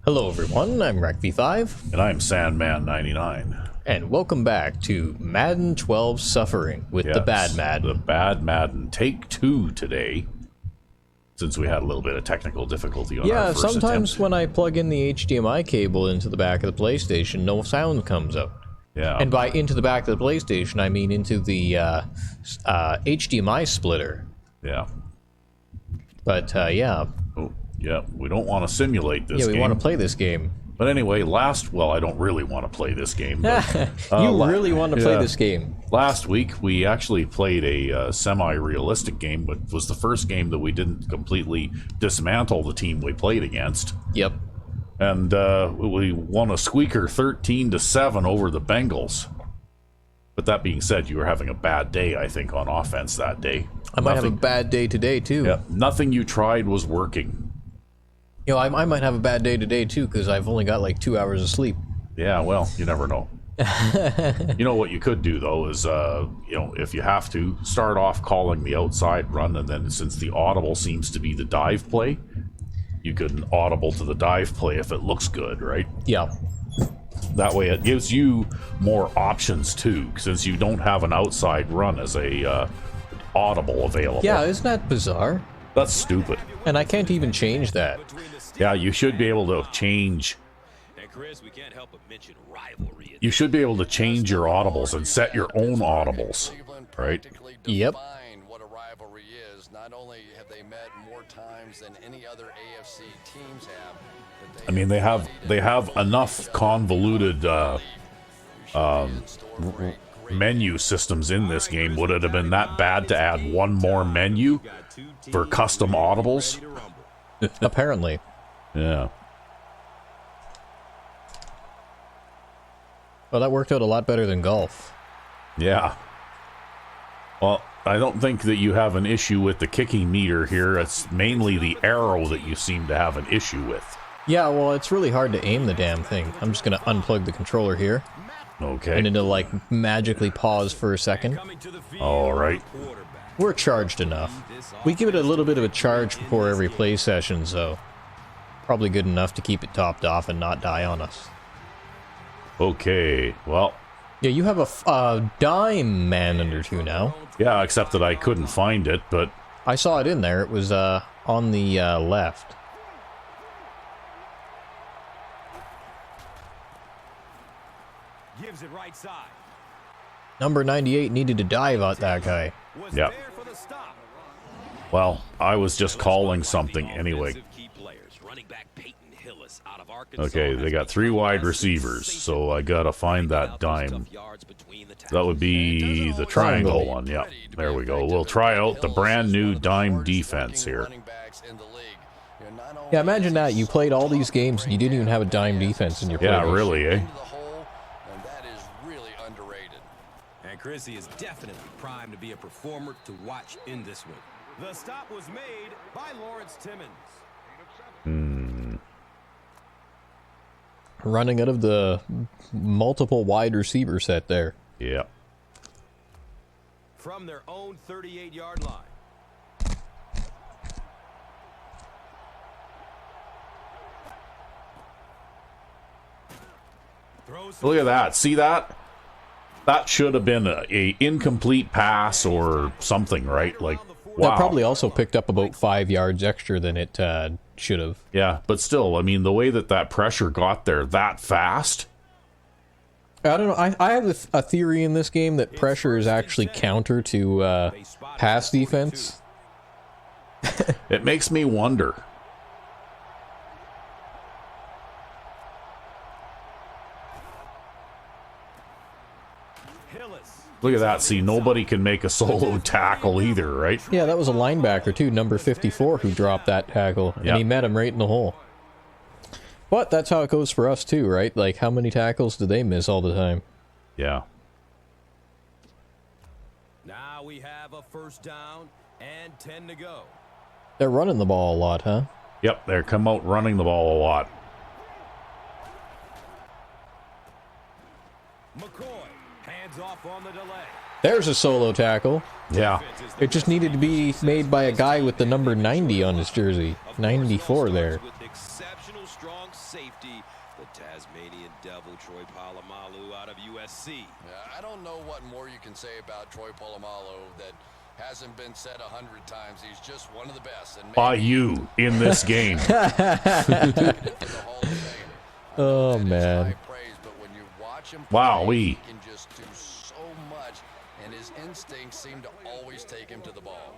Hello everyone, I'm RecV5. And I'm Sandman99. And welcome back to Madden 12 Suffering with the Bad Madden. The Bad Madden. Take 2 today, since we had a little bit of technical difficulty on our first attempt. Sometimes when I plug in the HDMI cable into the back of the PlayStation, no sound comes out. Yeah. And by into the back of the PlayStation, I mean into the HDMI splitter. Yeah. But, yeah. Oh, yeah, we don't want to simulate this game. Yeah, we want to play this game. But anyway, well, I don't really want to play this game. But, you really want to play this game. Last week, we actually played a semi-realistic game, but was the first game that we didn't completely dismantle the team we played against. Yep. And we won a squeaker 13-7 over the Bengals. But that being said, you were having a bad day, I think, on offense that day. I might have a bad day today, too. Yeah, nothing you tried was working. You know, I might have a bad day today, too, because I've only got like 2 hours of sleep. Yeah, well, you never know. You know what you could do, though, is, if you have to, start off calling the outside run, and then since the audible seems to be the dive play, you could audible to the dive play if it looks good, right? Yeah. That way it gives you more options, too, since you don't have an outside run as a audible available. Yeah, isn't that bizarre? That's stupid. And I can't even change that. Yeah, you should be able to change. You should be able to change your audibles and set your own audibles, right? Yep. What a rivalry is. Not only have they met more times than any other AFC teams have, but I mean, they have enough convoluted menu systems in this game. Would it have been that bad to add one more menu for custom audibles? Apparently. Yeah. Well, that worked out a lot better than golf. Yeah. Well, I don't think that you have an issue with the kicking meter here. It's mainly the arrow that you seem to have an issue with. Yeah, well, it's really hard to aim the damn thing. I'm just going to unplug the controller here. Okay. And it'll, like, magically pause for a second. All right. We're charged enough. We give it a little bit of a charge before every play session, so probably good enough to keep it topped off and not die on us. Okay, well. Yeah, you have a dime man under 2 now. Yeah, except that I couldn't find it, but I saw it in there. It was on the left. Gives it right side. Number 98 needed to dive at that guy. Yeah. Well, I was just calling something anyway. Okay, they got 3 wide receivers, so I gotta find that dime. That would be the triangle one, yeah. There we go. We'll try out the brand new dime defense here. Yeah, imagine that. You played all these games and you didn't even have a dime defense in your playlist. Yeah, really, eh? And Chrissy is definitely primed to be a performer to watch in this one. The stop was made by Lawrence Timmons. Running out of the multiple wide receiver set there. Yeah. From their own 38-yard line. Look at that. See that? That should have been a incomplete pass or something, right? Like, wow. That probably also picked up about 5 yards extra than it should have. Yeah, but still, I mean, the way that pressure got there that fast. I don't know. I have a theory in this game that pressure is actually counter to pass defense. It makes me wonder. Look at that. See, nobody can make a solo tackle either, right? Yeah, that was a linebacker, too, number 54, who dropped that tackle. And Yep. he met him right in the hole. But that's how it goes for us, too, right? Like, how many tackles do they miss all the time? Yeah. Now we have a first down and 10 to go. They're running the ball a lot, huh? Yep, they come out running the ball a lot. McCoy hands off on the delay. There's a solo tackle. Yeah. It just needed to be made by a guy with the number 90 on his jersey. 94 there. safety, the Tasmanian Devil, Troy Polamalu out of USC. Yeah, I don't know what more you can say about Troy Polamalu that hasn't been said 100 times. He's just one of the best. And By you in this game. Oh, man. Wow, he can just do so much, and his instincts seem to always take him to the ball.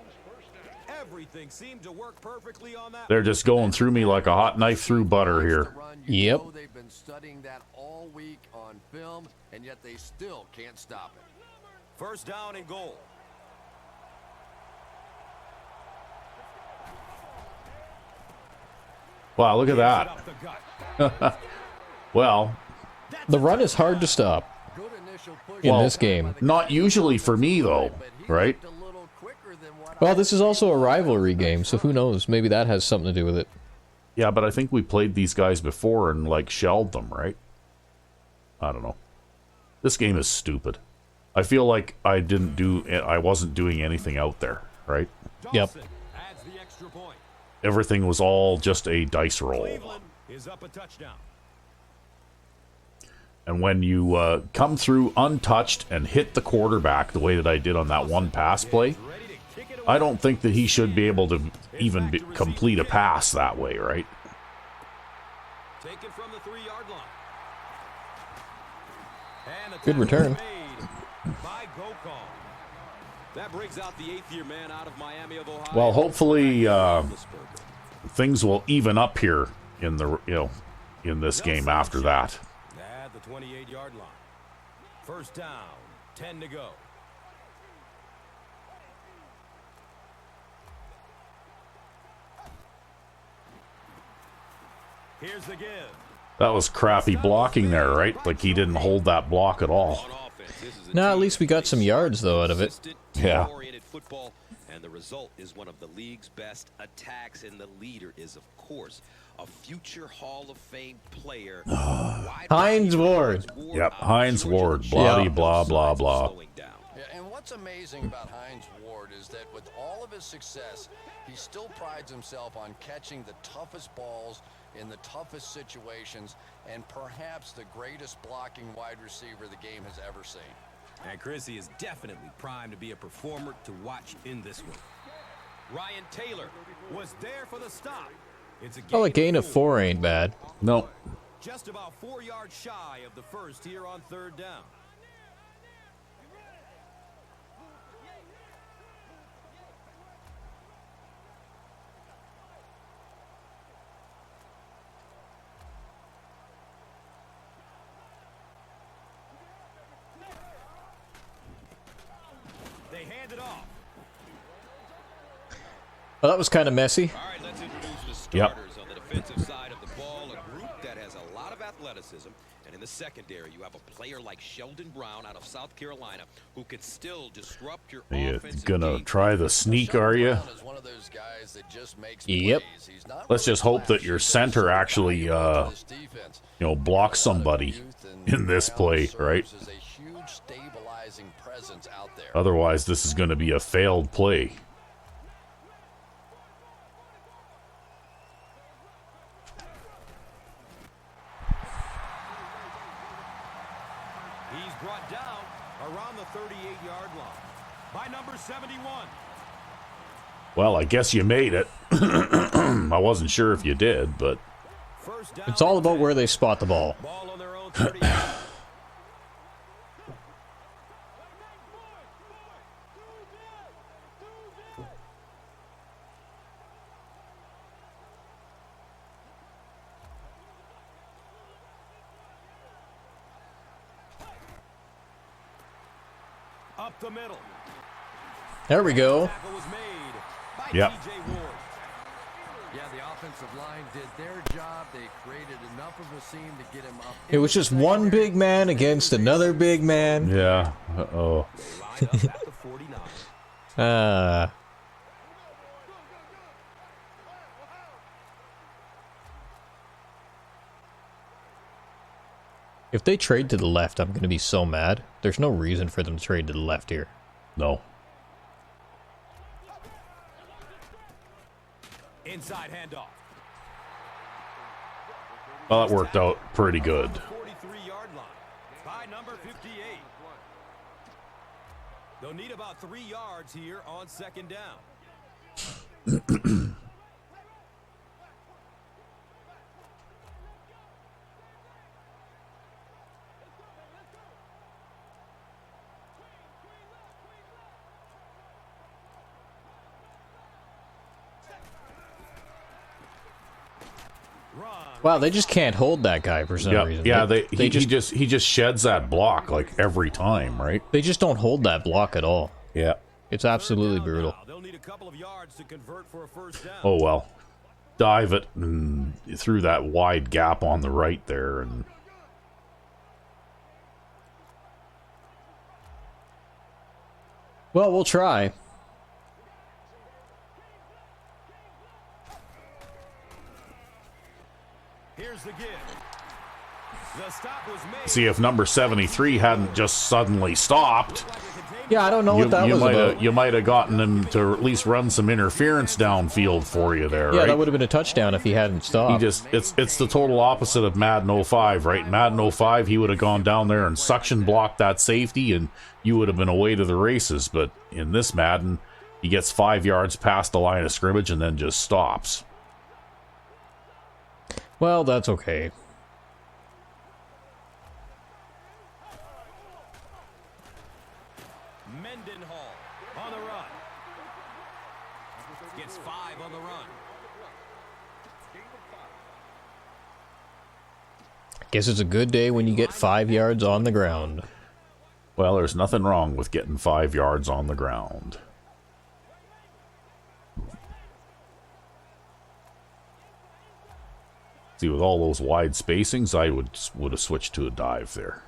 Everything seemed to work perfectly on that. They're just going through me like a hot knife through butter here. Yep. They've been studying that all week on film, and yet they still can't stop it. First down and goal. Wow, look at that. Well, The run is hard to stop in this game. not usually for me, though, right? Well, this is also a rivalry game, so who knows? Maybe that has something to do with it. Yeah, but I think we played these guys before and, like, shelled them, right? I don't know. This game is stupid. I feel like I wasn't doing anything out there, right? Yep. Adds the extra point. Everything was all just a dice roll. Cleveland is up a touchdown. And when you come through untouched and hit the quarterback the way that I did on that one pass play, I don't think that he should be able to even complete a pass that way, right? Taken from the 3-yard line. And the Good return. By Gokong. That brings out the 8th-year man out of Miami of Ohio. Well, hopefully things will even up here in the in this game after that. At the 28-yard line. First down, 10 to go. Here's the give. That was crappy blocking there, right? Like he didn't hold that block at all. No, at least we got some yards, though, out of it. Yeah. Football, and the result is one of the league's best attacks, and the leader is, of course, a future Hall of Fame player. Hines Ward. Yep, Hines Ward. Blah, Yeah. blah, blah, blah. Yeah, and what's amazing about Hines Ward is that with all of his success, he still prides himself on catching the toughest balls in the toughest situations, and perhaps the greatest blocking wide receiver the game has ever seen. And Chrissy is definitely primed to be a performer to watch in this one. Ryan Taylor was there for the stop. It's a Well, a gain of 4 ain't bad. No. just about 4 yards shy of the first here on 3rd down. They hand it off. Well, that was kind of messy. All right, let's introduce the starters on the defensive side of the ball, a group that has a lot of athleticism. And in the secondary, you have a player like Sheldon Brown out of South Carolina who can still disrupt your You offensive gonna game. try the sneak, are you? Brown is one of those guys that just makes Yep. plays. He's not Let's just hope that your center actually, blocks somebody in this play, right? Serves as a huge stabilizing presence out there. Otherwise, this is going to be a failed play. He's brought down around the 38-yard line by number 71. Well, I guess you made it. I wasn't sure if you did, but First down. It's all about where they spot the ball. Ball on their own 30. Up the middle. There we go. Tackle was made by Yep. TJ Ward. Yeah, the offensive line did their job. They created enough of a seam to get him up. It was just one big man against another big man. yeah. Uh-oh. They line up at the 49. If they trade to the left, I'm going to be so mad. There's no reason for them to trade to the left here. No. Inside handoff. Well, that worked out pretty good. 43-yard line. By number 58. They'll need about 3 yards here on second down. Wow, they just can't hold that guy for some reason. Yeah, he just sheds that block like every time, right? They just don't hold that block at all. Yeah. It's absolutely brutal. They'll need a couple of yards to convert for a first down. Oh well. Dive it through that wide gap on the right there, and Well, we'll try. Here's the give. The stop was made. see if number 73 hadn't just suddenly stopped. Yeah, I don't know what that was about. You might have gotten him to at least run some interference downfield for you there, Yeah, right? that would have been a touchdown if he hadn't stopped. It's the total opposite of Madden 05, right? Madden 05, he would have gone down there and suction blocked that safety, and you would have been away to the races. But in this Madden, he gets 5 yards past the line of scrimmage and then just stops. Well, that's okay. On the run. Gets 5 on the run. Guess it's a good day when you get 5 yards on the ground. Well, there's nothing wrong with getting 5 yards on the ground. See, with all those wide spacings, I would have switched to a dive there.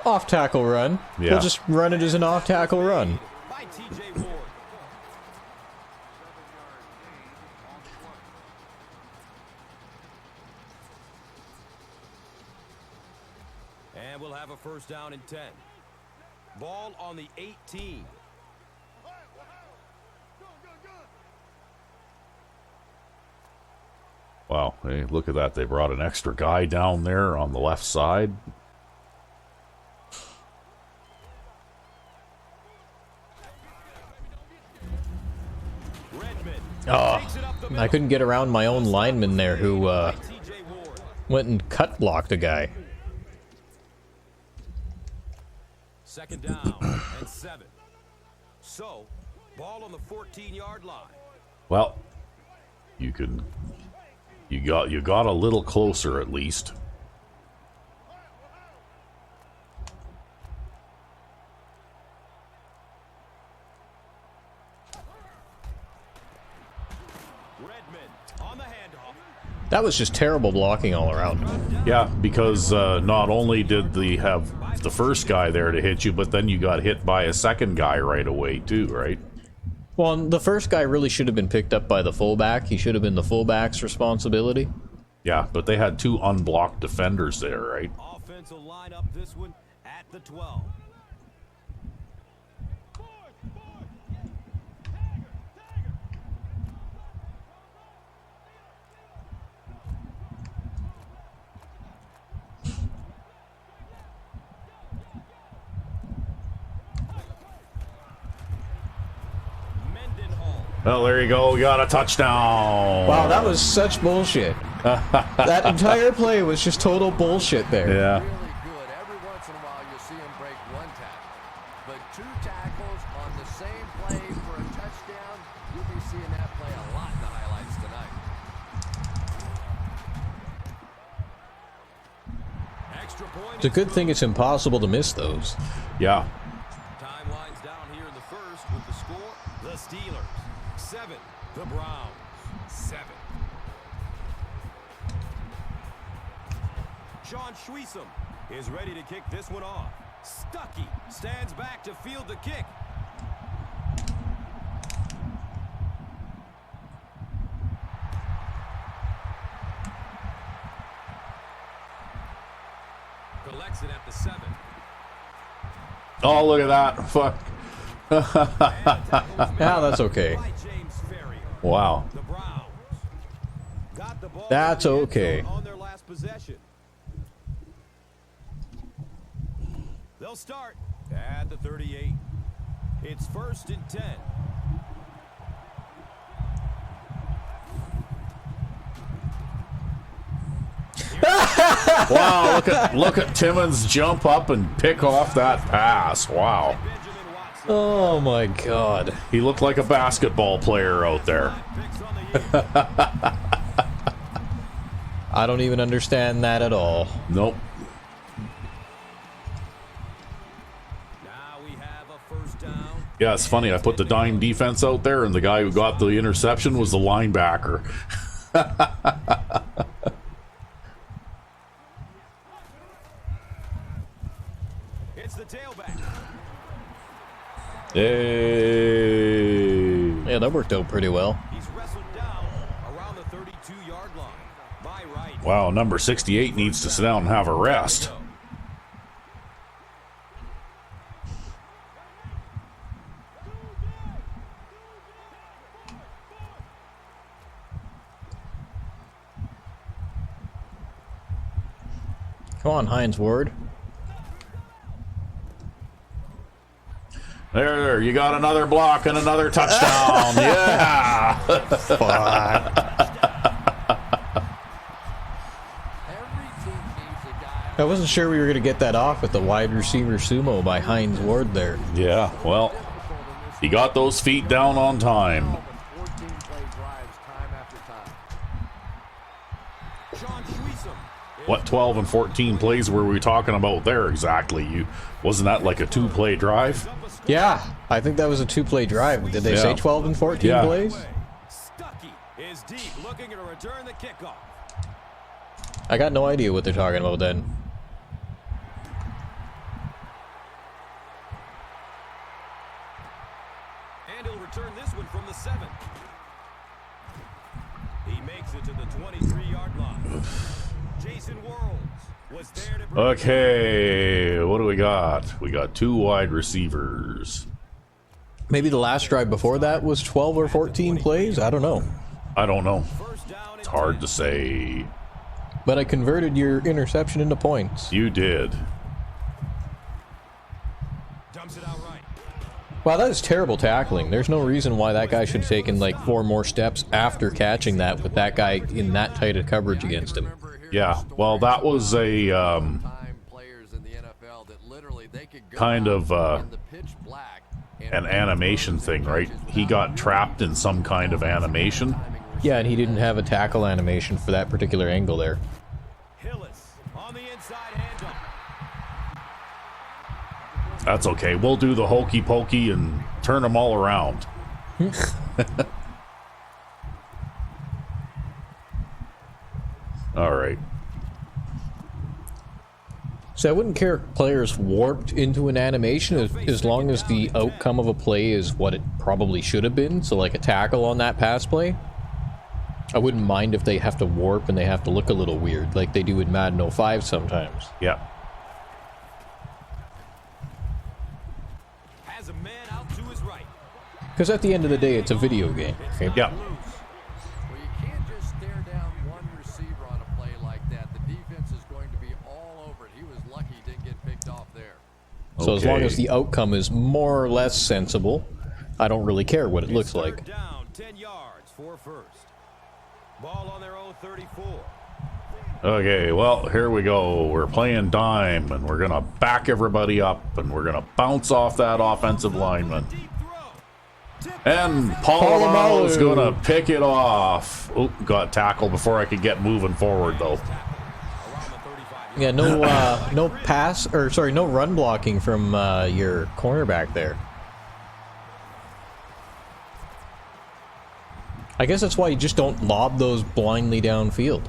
Off tackle run. Yeah. We'll just run it as an off tackle run. By T.J. Ward. And we'll have a first down and 10. Ball on the 18. Wow, hey, look at that. They brought an extra guy down there on the left side. Oh, I couldn't get around my own lineman there who went and cut blocked a guy. Second down and 7. So, ball on the 14-yard line. Well, you got a little closer at least. That was just terrible blocking all around. Yeah, because not only did they have the first guy there to hit you, but then you got hit by a second guy right away too, right? Well, the first guy really should have been picked up by the fullback. He should have been the fullback's responsibility. Yeah, but they had 2 unblocked defenders there, right? Offense will line up this one at the 12. Well, there you go. We got a touchdown. Wow, that was such bullshit. That entire play was just total bullshit there. Yeah. Really good. Every once in a while, you see him break 1 tackle. But 2 tackles on the same play for a touchdown, you'll be seeing that play a lot in the highlights tonight. Extra point. It's a good thing it's impossible to miss those. Yeah. Time winds down here in the first with the score. The Steelers 7, the Browns 7. Sean Schwiesem is ready to kick this one off. Stuckey stands back to field the kick. Collects it at the 7. Oh, look at that. Fuck. Yeah, that's okay. Wow. That's okay. They'll start at the 38. It's 1st and 10. Wow, look at Timmons jump up and pick off that pass. Wow. Oh my god. He looked like a basketball player out there. I don't even understand that at all. Nope. Now we have a 1st down. Yeah, it's funny. I put the dime defense out there, and the guy who got the interception was the linebacker. It's the tailback. Hey. Yeah, that worked out pretty well. He's wrestled down around the 32-yard line. By right. Wow, number 68 needs to sit down and have a rest. Come on, Hines Ward. There, you got another block and another touchdown. Yeah. I wasn't sure we were going to get that off with the wide receiver sumo by Hines Ward there. Yeah, well, he got those feet down on time. What 12 and 14 plays were we talking about there exactly? Wasn't that like a 2-play drive? Yeah, I think that was a 2-play drive. Did they say 12 and 14 plays? Stuckey is deep, looking to return the kickoff. I got no idea what they're talking about then. And he'll return this one from the 7. He makes it to the 23-yard line. Jason Worlds was there to bring. Okay, what do we got? We got 2 wide receivers. Maybe the last drive before that was 12 or 14 plays? I don't know. I don't know. It's hard to say. But I converted your interception into points. You did. Dumps it out right. Wow, that is terrible tackling. There's no reason why that guy should have taken like 4 more steps after catching that with that guy in that tight of coverage against him. Yeah, well, that was a kind of an animation thing, right? He got trapped in some kind of animation. Yeah, and he didn't have a tackle animation for that particular angle there. Hillis on the inside handoff. That's okay. We'll do the hokey pokey and turn them all around. All right. So I wouldn't care if players warped into an animation as long as the outcome of a play is what it probably should have been. So like a tackle on that pass play. I wouldn't mind if they have to warp and they have to look a little weird like they do in Madden 05 sometimes. Yeah. Has a man out to his right. Because at the end of the day, it's a video game. Okay? Yeah. Well, you can't just stare down one receiver on a play like that. The defense is going to be all over it. He was lucky he didn't get picked off there. So as long as the outcome is more or less sensible, I don't really care what it looks like. Third down, 10 yards for first. Ball on their own 34. Okay, well, here we go. We're playing dime, and we're going to back everybody up, and we're going to bounce off that offensive lineman. And Polamalu is going to pick it off. Oh, got tackled before I could get moving forward, though. Yeah, no no run blocking from your cornerback there. I guess that's why you just don't lob those blindly downfield.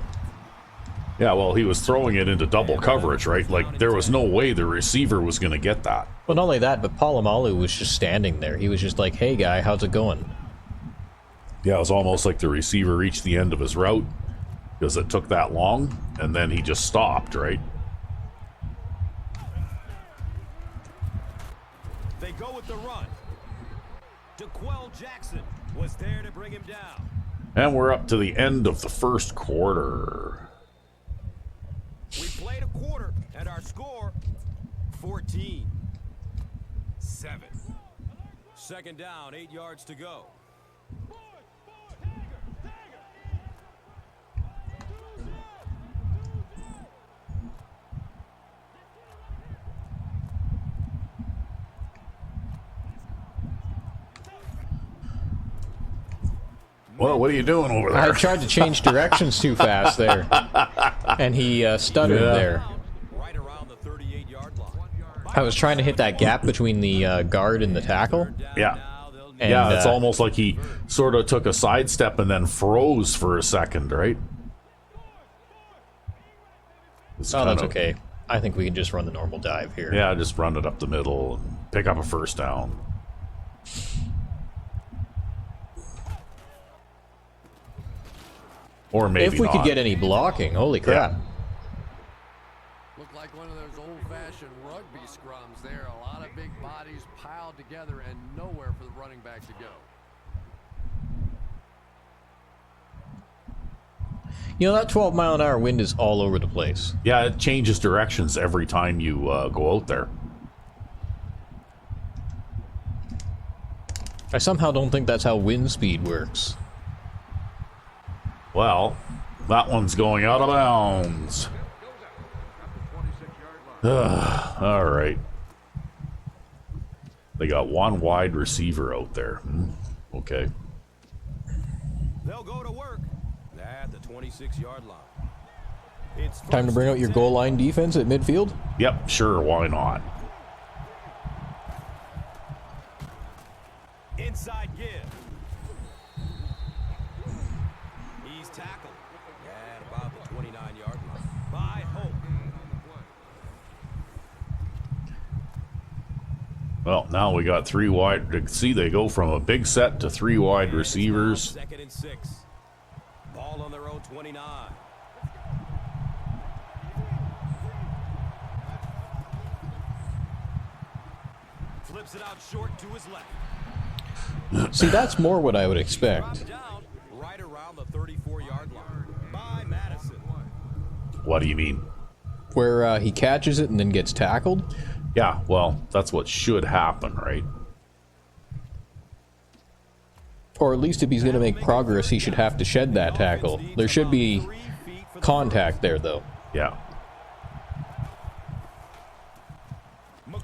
Yeah, well, he was throwing it into double coverage, right? Like, there was no way the receiver was going to get that. Well, not only that, but Polamalu was just standing there. He was just like, hey, guy, how's it going? Yeah, it was almost like the receiver reached the end of his route because it took that long, and then he just stopped, right? They go with the run. Jackson was there to bring him down. And we're up to the end of the first quarter. We played a quarter, and our score, 14-7. Second down, 8 yards to go. Well, what are you doing over there? I tried to change directions too fast there, and he stuttered there. Right around the 38-yard line. I was trying to hit that gap between the guard and the tackle. Yeah. And, Yeah, it's almost like he sort of took a sidestep and then froze for a second, right? It's Oh, kind that's of- okay. I think we can just run the normal dive here. Yeah, just run it up the middle and pick up a first down. Or maybe If we could not. get any blocking, holy crap. Yeah. Looked like one of those old-fashioned rugby scrums there. A lot of big bodies piled together and nowhere for the running back to go. You know, that 12-mile-an-hour wind is all over the place. Yeah, it changes directions every time you go out there. I somehow don't think that's how wind speed works. Well, that one's going out of bounds. All right. They got one wide receiver out there. Okay. They'll go to work at the 26-yard line. It's Time to bring out your goal line defense at midfield? Yep, sure, why not? inside give. He's tackled at about the 29-yard line by Hope. Well, now we got three wide. See, they go from a big set to three wide receivers. Second and 6. Ball on their own 29. Flips it out short to his left. See, that's more what I would expect. Down right around the 34-yard line by Madison. What do you mean? Where he catches it and then gets tackled? Yeah, well, that's what should happen, right? Or at least if he's going to make progress, he should have to shed that tackle. There should be contact there, though. Yeah.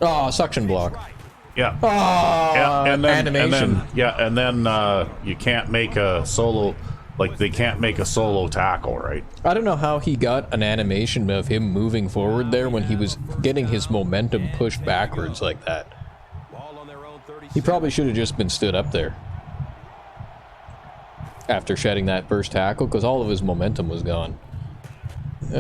Oh, suction block. Yeah. Oh, Yeah, animation. and then you can't make a solo, like they can't make a solo tackle, right? I don't know how he got an animation of him moving forward there when he was getting his momentum pushed backwards like that. Ball on their own 36. He probably should have just been stood up there after shedding that first tackle, because all of his momentum was gone.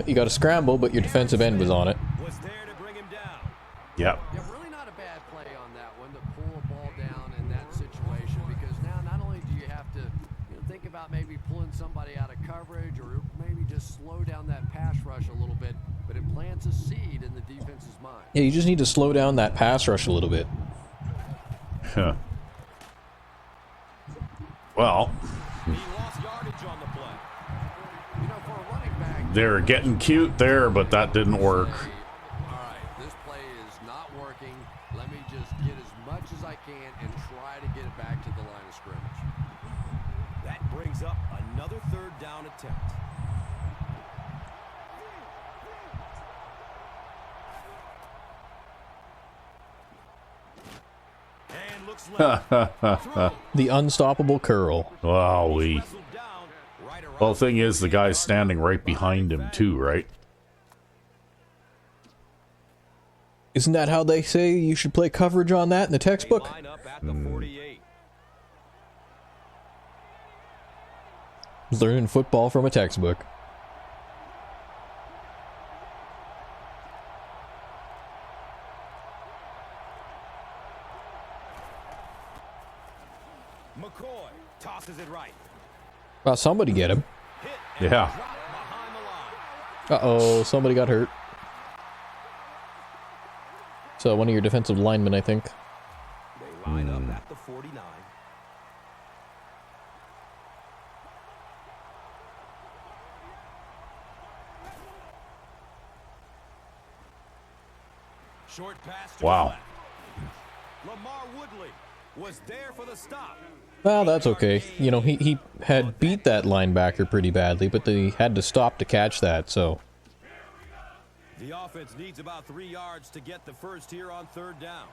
You got to scramble, but your defensive end was on it. Was there to bring him down. Yep. Yeah, really not a bad play on that one to pull a ball down in that situation, because now not only do you have to think about maybe pulling somebody out of coverage or maybe just slow down that pass rush a little bit, but it plants a seed in the defense's mind. Yeah, you just need to slow down that pass rush a little bit. Huh. Well, He lost yardage on the play. For a running back, they're getting cute there, but that didn't work. all right, this play is not working. Let me just get as much as I can and try to get it back to the line of scrimmage. That brings up another third down attempt. And looks left. Throw. The unstoppable curl. Wowee. Wrestled down right around. Well, the thing is, the guy's standing right behind him too, right? Isn't that how they say you should play coverage on that in the They textbook? line up at the 48. Learning football from a textbook. McCoy tosses it right. Well, somebody get him. Hit and Yeah. dropped behind the line. Uh-oh, somebody got hurt. So one of your defensive linemen, I think. They line up At the 49. Short pass to Wow. his left. Lamar Woodley was there for the stop. Well, that's okay. You know, he had beat that linebacker pretty badly, but they had to stop to catch that, so... The offense needs about 3 yards to get the first here on 3rd down.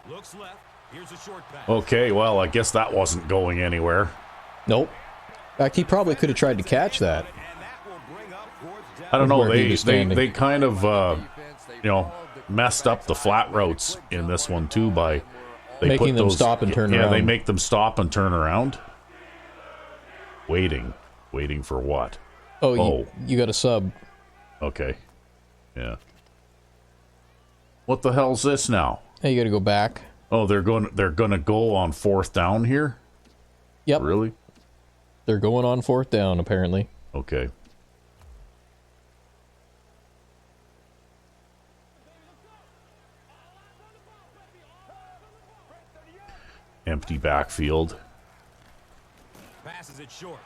Looks left. Here's a short pass. Okay, well, I guess that wasn't going anywhere. Nope. In fact, he probably could have tried to catch that. And that will bring up 4th down. I don't know. Where he They was standing. they kind of you know, messed up the flat routes in this one too by Making them stop and turn Yeah, they around. make them stop and turn around. Waiting for what? Oh, Oh. you got a sub. Okay, yeah. What the hell's this now? Hey, you gotta go back. Oh, they're gonna go on 4th down here. Yep. Really? They're going on 4th down, apparently. Okay. Empty backfield. Passes it short.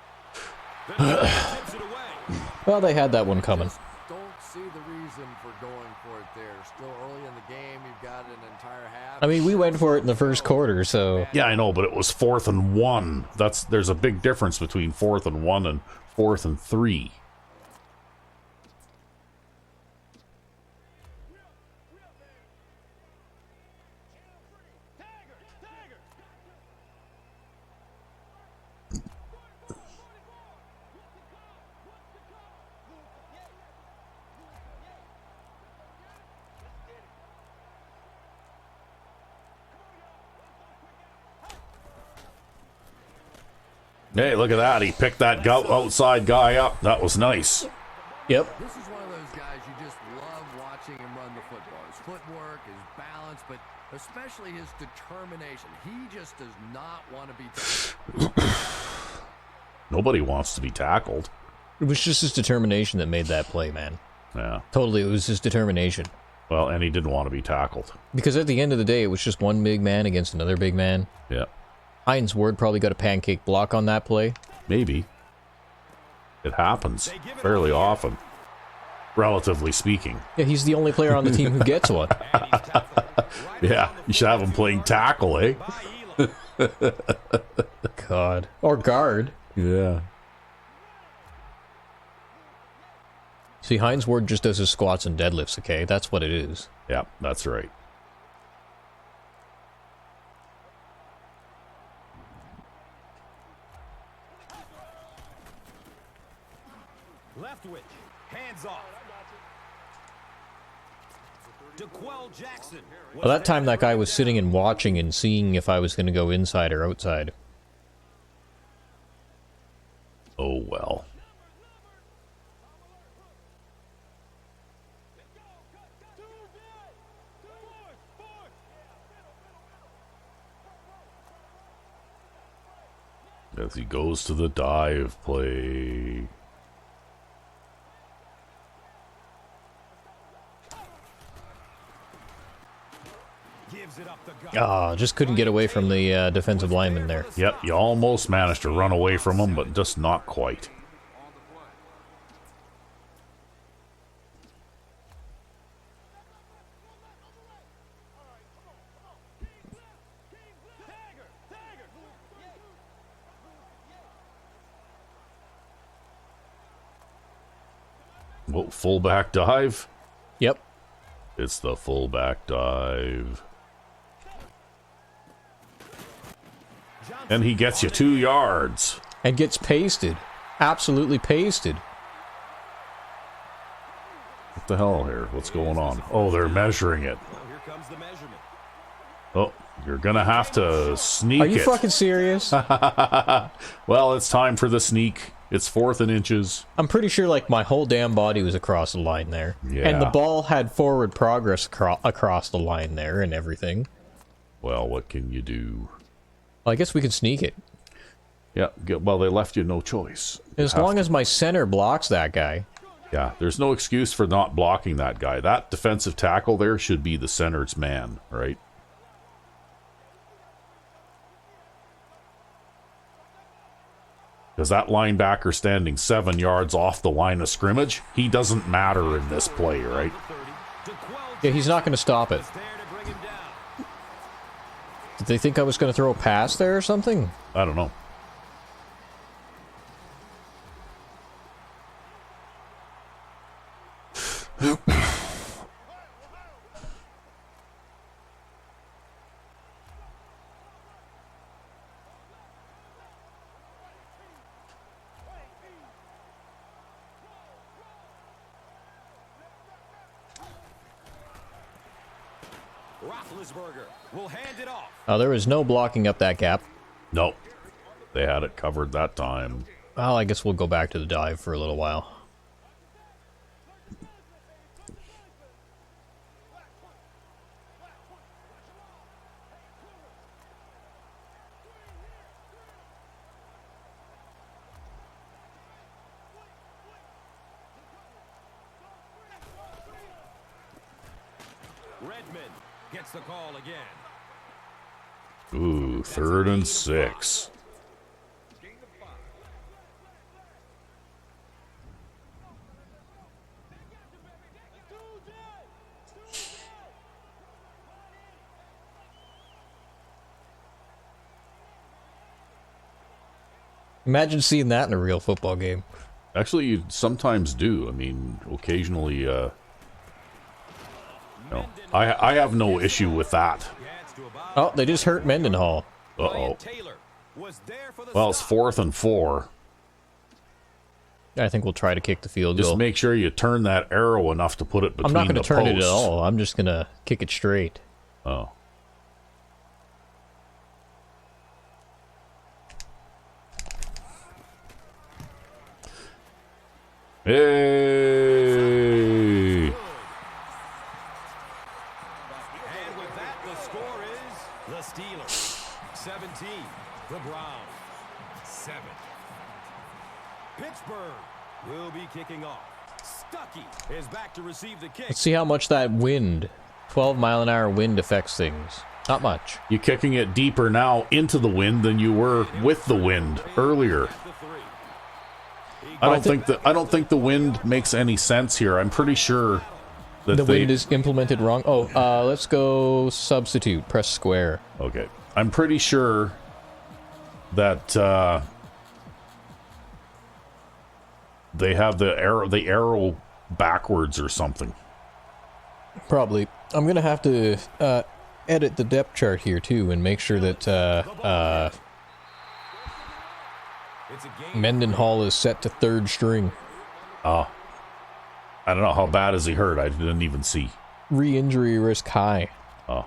The defense tips it away. Well, they had that one coming. Don't see the reason for going for it there. Still early in the game. You've got an entire half. I mean, we went for it in the first quarter, so... Yeah, I know, but it was 4th and 1. There's a big difference between 4th and 1 and 4th and 3. Hey, look at that. He picked that outside guy up. That was nice. Yep. This is one of those guys you just love watching him run the football. His footwork, his balance, but especially his determination. He just does not want to be tackled. Nobody wants to be tackled. It was just his determination that made that play, man. Yeah. Totally, it was his determination. Well, and he didn't want to be tackled. Because at the end of the day, it was just one big man against another big man. Yeah. Hines Ward probably got a pancake block on that play. Maybe. It happens fairly often, relatively speaking. Yeah, he's the only player on the team who gets one. And he's tackled right Yeah, around the you should have him playing tackle, eh? by Elam. God. Or guard. Yeah. See, Hines Ward just does his squats and deadlifts, okay? That's what it is. Yeah, that's right. Leftwich, hands off. DeQuell Jackson. Well, that time that guy was sitting and watching and seeing if I was going to go inside or outside. Oh, well. As he goes to the dive play. Gives it up the gut. Ah, just couldn't get away from the defensive lineman there. Yep, you almost managed to run away from him, but just not quite. Oh, fullback dive. Yep. It's the fullback dive. And he gets you 2 yards. And gets pasted. Absolutely pasted. What the hell here? What's going on? Oh, they're measuring it. Well, here comes the measurement. Oh, you're gonna have to sneak Are you it. fucking serious? Well, it's time for the sneak. It's 4th and inches. I'm pretty sure, like, my whole damn body was across the line there. Yeah. And the ball had forward progress across the line there and everything. Well, what can you do? Well, I guess we could sneak it. Yeah, well, they left you no choice. As long as my center blocks that guy. Yeah, there's no excuse for not blocking that guy. That defensive tackle there should be the center's man, right? Because that linebacker standing 7 yards off the line of scrimmage, he doesn't matter in this play, right? Yeah, he's not going to stop it. Did they think I was going to throw a pass there or something? I don't know. Roethlisberger will hand it off. Oh, there was no blocking up that gap. Nope. They had it covered that time. Well, I guess we'll go back to the dive for a little while. Redmond gets the call again. Ooh, 3rd and 6. Imagine seeing that in a real football game. Actually, you sometimes do. I mean, occasionally, no. I have no issue with that. Oh, they just hurt Mendenhall. Uh-oh. Well, it's 4th and 4. I think we'll try to kick the field Just goal. make sure you turn that arrow enough to put it between I'm not the going to turn it at posts. all. I'm just going to kick it straight. Oh. Hey! And with that, the score is the Steelers 17, the Browns 7. Pittsburgh will be kicking off. Stuckey is back to receive the kick. Let's see how much that wind, 12-mile-an-hour wind affects things. Not much. You're kicking it deeper now into the wind than you were with the wind earlier. I don't think the wind makes any sense here. I'm pretty sure that The wind is implemented wrong. Oh, let's go substitute. Press square. Okay. I'm pretty sure that they have the arrow backwards or something. Probably. I'm going to have to edit the depth chart here, too, and make sure that Mendenhall is set to 3rd string. Oh. I don't know. How bad is he hurt? I didn't even see. Re-injury risk high. Oh.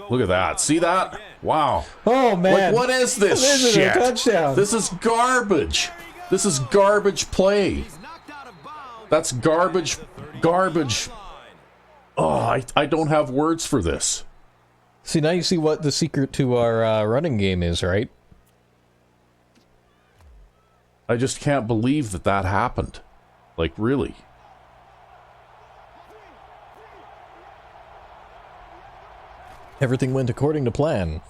Look at that. See that? Wow. Oh, man. Like, what is this This is a shit? touchdown. This is garbage. This is garbage play. That's garbage. Oh, I don't have words for this. See, now you see what the secret to our running game is, right? I just can't believe that happened. Like, really. Everything went according to plan.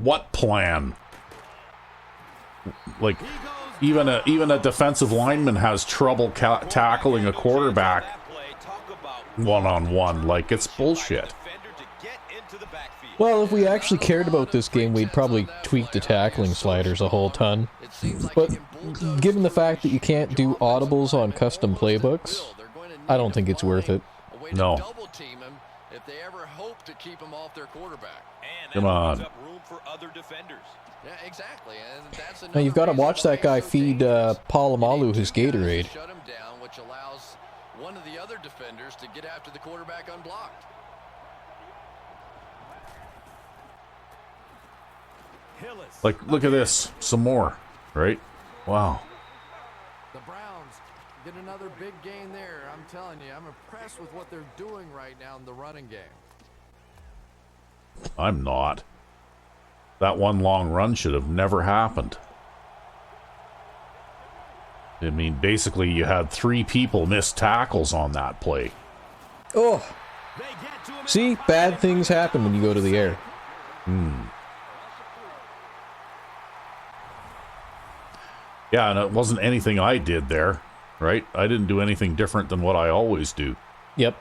What plan? Like, even a defensive lineman has trouble tackling a quarterback one-on-one. Like, it's bullshit. Well, if we actually cared about this game, we'd probably tweak the tackling sliders a whole ton. But given the fact that you can't do audibles on custom playbooks, I don't think it's worth it. No. If they ever hope to keep him off their quarterback. Come on. Yeah, exactly. And that's Now you've got to watch that guy feed Palomalu his Gatorade. Shut him down, which allows one of the other defenders to get after the quarterback unblocked. Like, look at this. Some more. Right? Wow. The Browns Get another big gain there. I'm telling you, I'm impressed with what they're doing right now in the running game. I'm not. That one long run should have never happened. I mean, basically, you had 3 people miss tackles on that play. Oh. See, bad things happen when you go to the air. Yeah, and it wasn't anything I did there, right? I didn't do anything different than what I always do. Yep.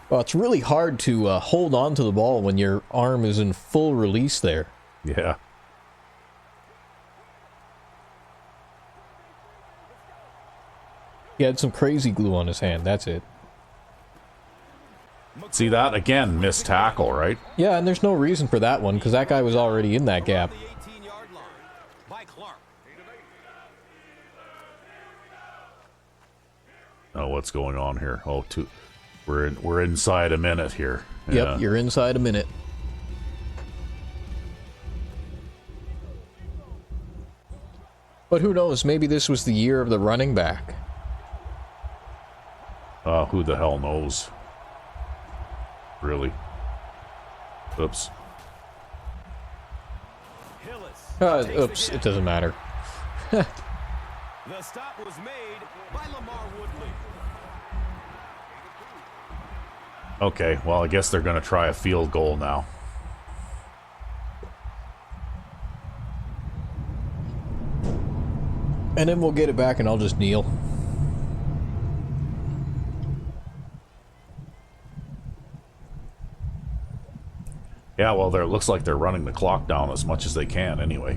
Well, it's really hard to hold on to the ball when your arm is in full release there. Yeah. He had some crazy glue on his hand, that's it. See that? Again, missed tackle, right? Yeah, and there's no reason for that one, because that guy was already in that gap. Oh, what's going on here? Oh, we're inside a minute here. Yep, Yeah. you're inside a minute. But who knows, maybe this was the year of the running back. Who the hell knows? Really? Oops. Oops, it doesn't matter. The stop was made by Lamar Woodley. Okay, well, I guess they're going to try a field goal now. And then we'll get it back and I'll just kneel. Yeah, well, it looks like they're running the clock down as much as they can anyway.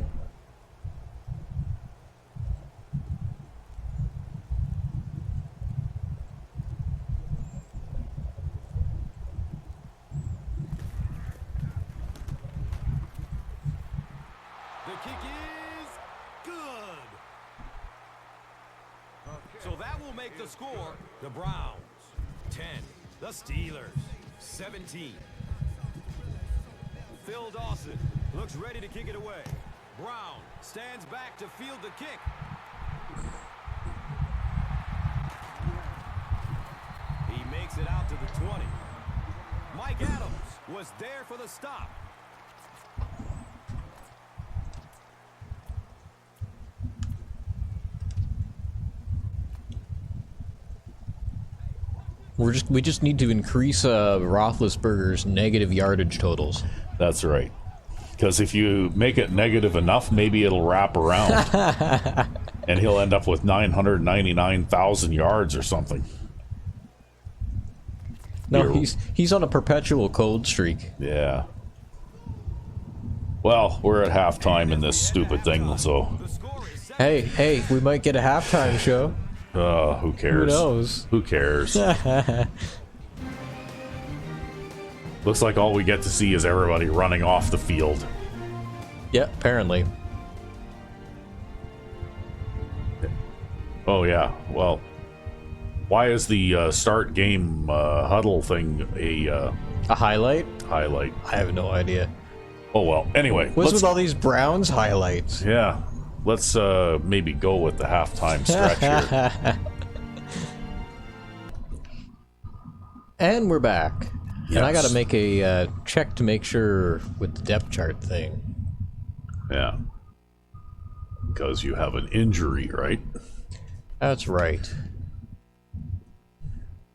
The kick is good. So that will make the score the Browns 10, the Steelers 17. Phil Dawson looks ready to kick it away. Brown stands back to field the kick. He makes it out to the 20. Mike Adams was there for the stop. We just need to increase Roethlisberger's negative yardage totals. That's right. Because if you make it negative enough, maybe it'll wrap around. And he'll end up with 999,000 yards or something. No, he's on a perpetual cold streak. Yeah. Well, we're at halftime in this stupid thing, so... Hey, we might get a halftime show. Who cares? Who knows? Who cares? Looks like all we get to see is everybody running off the field. Yeah, apparently. Oh, yeah. Well, why is the start game huddle thing a highlight? highlight? I have no idea. Oh, well. Anyway. What's with all these Browns highlights? Yeah. Let's maybe go with the halftime stretch here. And we're back. Yes. And I gotta make a check to make sure with the depth chart thing. Yeah. Because you have an injury, right? That's right.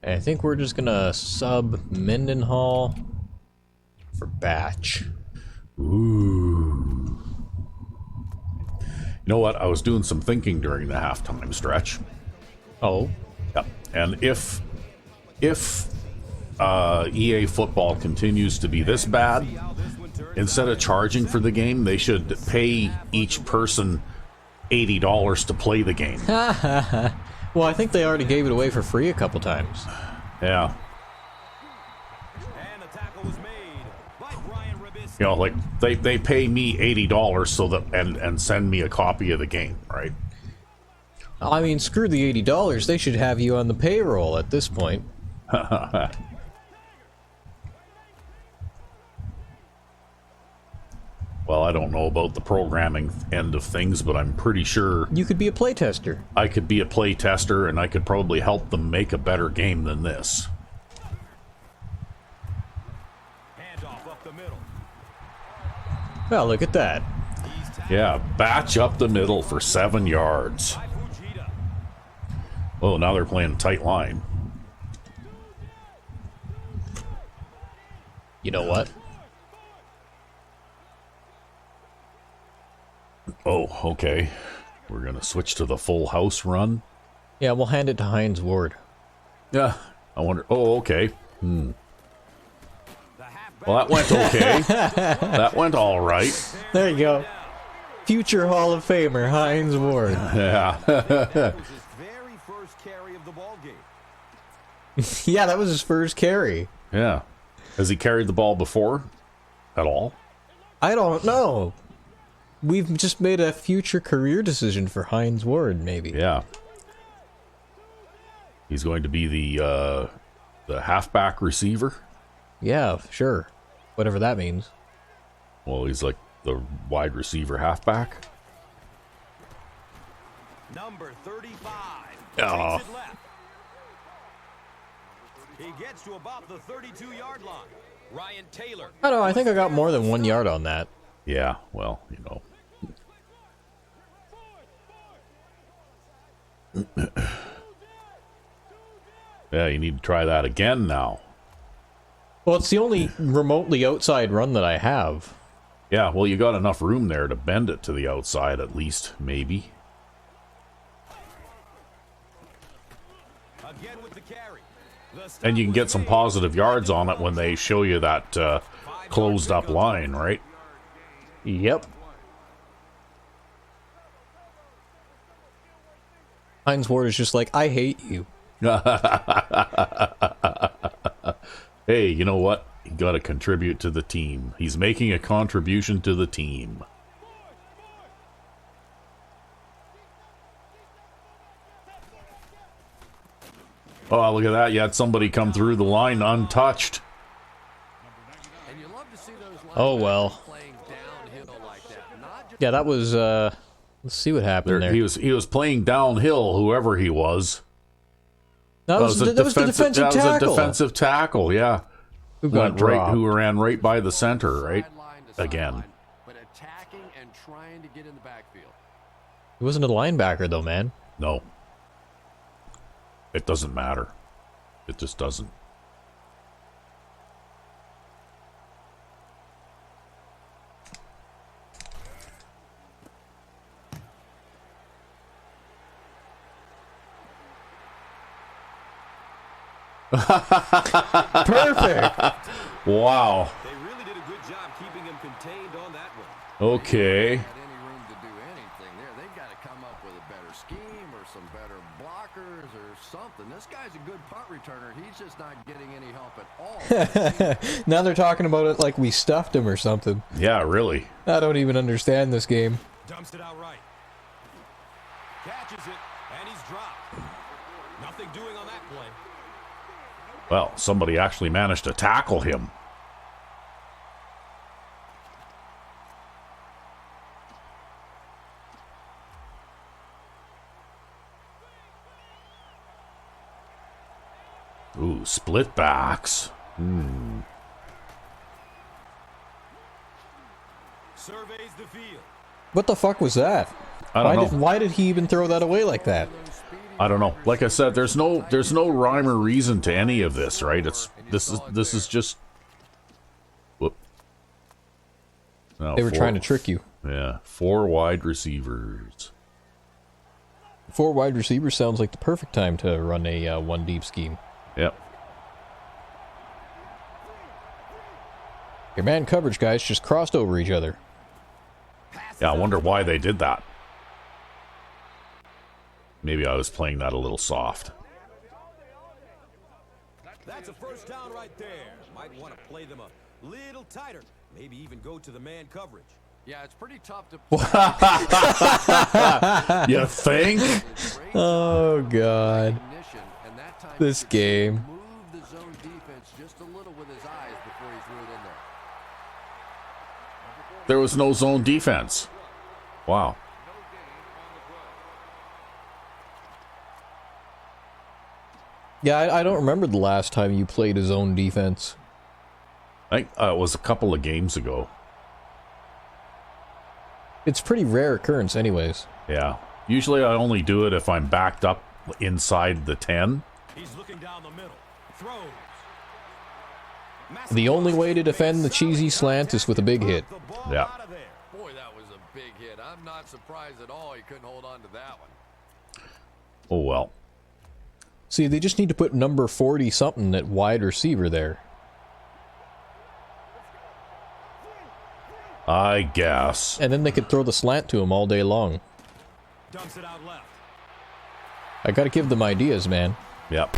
And I think we're just gonna sub Mendenhall for Batch. Ooh. You know what? I was doing some thinking during the halftime stretch. Oh. Yep. And if EA Football continues to be this bad, instead of charging for the game, they should pay each person $80 to play the game. Well, I think they already gave it away for free a couple times. Yeah. And the tackle was made by Brian Ribis. You know, like they pay me $80 so that and send me a copy of the game, right? I mean, screw the $80. They should have you on the payroll at this point. Well, I don't know about the programming end of things, but I'm pretty sure You could be a playtester. I could be a play tester and I could probably help them make a better game than this. Handoff up the middle. Well, look at that. Yeah, batch up the middle for 7 yards. By Fujita. Oh, now they're playing a tight line. You know what? Oh, okay. We're going to switch to the full house run. Yeah, we'll hand it to Hines Ward. Yeah, I wonder. Oh, okay. The halfback. Well, that went okay. That went all right. There you go. Future Hall of Famer, Hines Ward. Yeah. That was his very first carry of the ball game. Yeah, that was his first carry. Yeah. Has he carried the ball before? At all? I don't know. We've just made a future career decision for Hines Ward, maybe. Yeah. He's going to be the halfback receiver. Yeah, sure. Whatever that means. Well, he's like the wide receiver halfback. Number 35. Oh. Takes it left. He gets to about the 32-yard line. Ryan Taylor. I don't know, I think I got more than 1 yard on that. Yeah, well, you know. Yeah, you need to try that again now. Well, it's the only remotely outside run that I have. Yeah, well, you got enough room there to bend it to the outside at least, maybe. Again with the carry. And you can get some positive yards on it when they show you that closed up line, right? Yep. Hines Ward is just like, I hate you. Hey, you know what? You got to contribute to the team. He's making a contribution to the team. Oh, look at that. You had somebody come through the line untouched. And you love to see those Oh, well. playing downhill like that. Not just Yeah, that was, let's see what happened there. He was playing downhill, whoever he was. That was the defensive that was tackle. a defensive tackle, yeah. Who got Who ran right by the center, right? sideline to Again. sideline, but attacking and trying to get in the backfield. He wasn't a linebacker, though, man. No. It doesn't matter. It just doesn't. Perfect. Wow. They really did a good job keeping him contained on that one. Okay. Had any room to do anything there. They've got to come up with a better scheme or some better blockers or something. This guy's a good punt returner. He's just not getting any help at all. Now they're talking about it like we stuffed him or something. Yeah, really. I don't even understand this game. Dumps it out right. Catches it, and he's dropped. Nothing doing on that play. Well, somebody actually managed to tackle him. Ooh, split backs. Surveys the field. What the fuck was that? I don't know. Why did he even throw that away like that? I don't know. Like I said, there's no rhyme or reason to any of this, right? This is just. Whoop. No, They were trying to trick you. Yeah, 4 wide receivers. 4 wide receivers sounds like the perfect time to run a one deep scheme. Yep. Your man coverage guys just crossed over each other. Yeah, I wonder why they did that. Maybe I was playing that a little soft. That's a first down right there. Might want to play them a little tighter. Maybe even go to the man coverage. Yeah, it's pretty tough to You think? Oh god. and that time This he could game. move the zone defense just a little with his eyes before he threw it in there. There was no zone defense. Wow. Yeah, I don't remember the last time you played a zone defense. I think it was a couple of games ago. It's pretty rare occurrence anyways. Yeah. Usually I only do it if I'm backed up inside the 10. He's looking down the middle. Throws. The only way to defend the cheesy slant is with a big hit. Yeah. Boy, that was a big hit. I'm not surprised at all he couldn't hold on to that one. Oh, well. See, they just need to put number 40-something at wide receiver there. I guess. And then they could throw the slant to him all day long. Dumps it out left. I gotta give them ideas, man. Yep.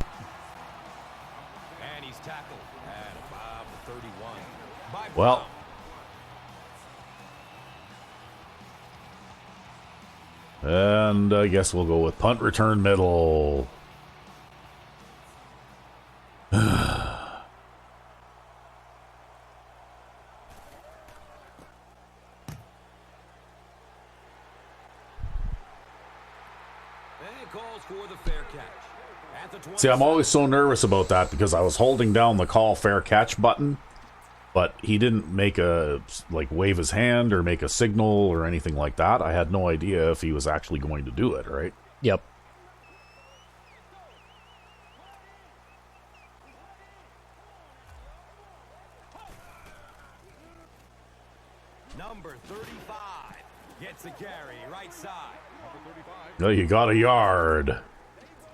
And he's tackled at about the 31. By Well. And I guess we'll go with punt return middle. for the fair catch. At the See, I'm always so nervous about that because I was holding down the call fair catch button, but he didn't make a, like, wave his hand or make a signal or anything like that. I had no idea if he was actually going to do it, right? Yep. Number 35 gets a carry right side. No, you got a yard.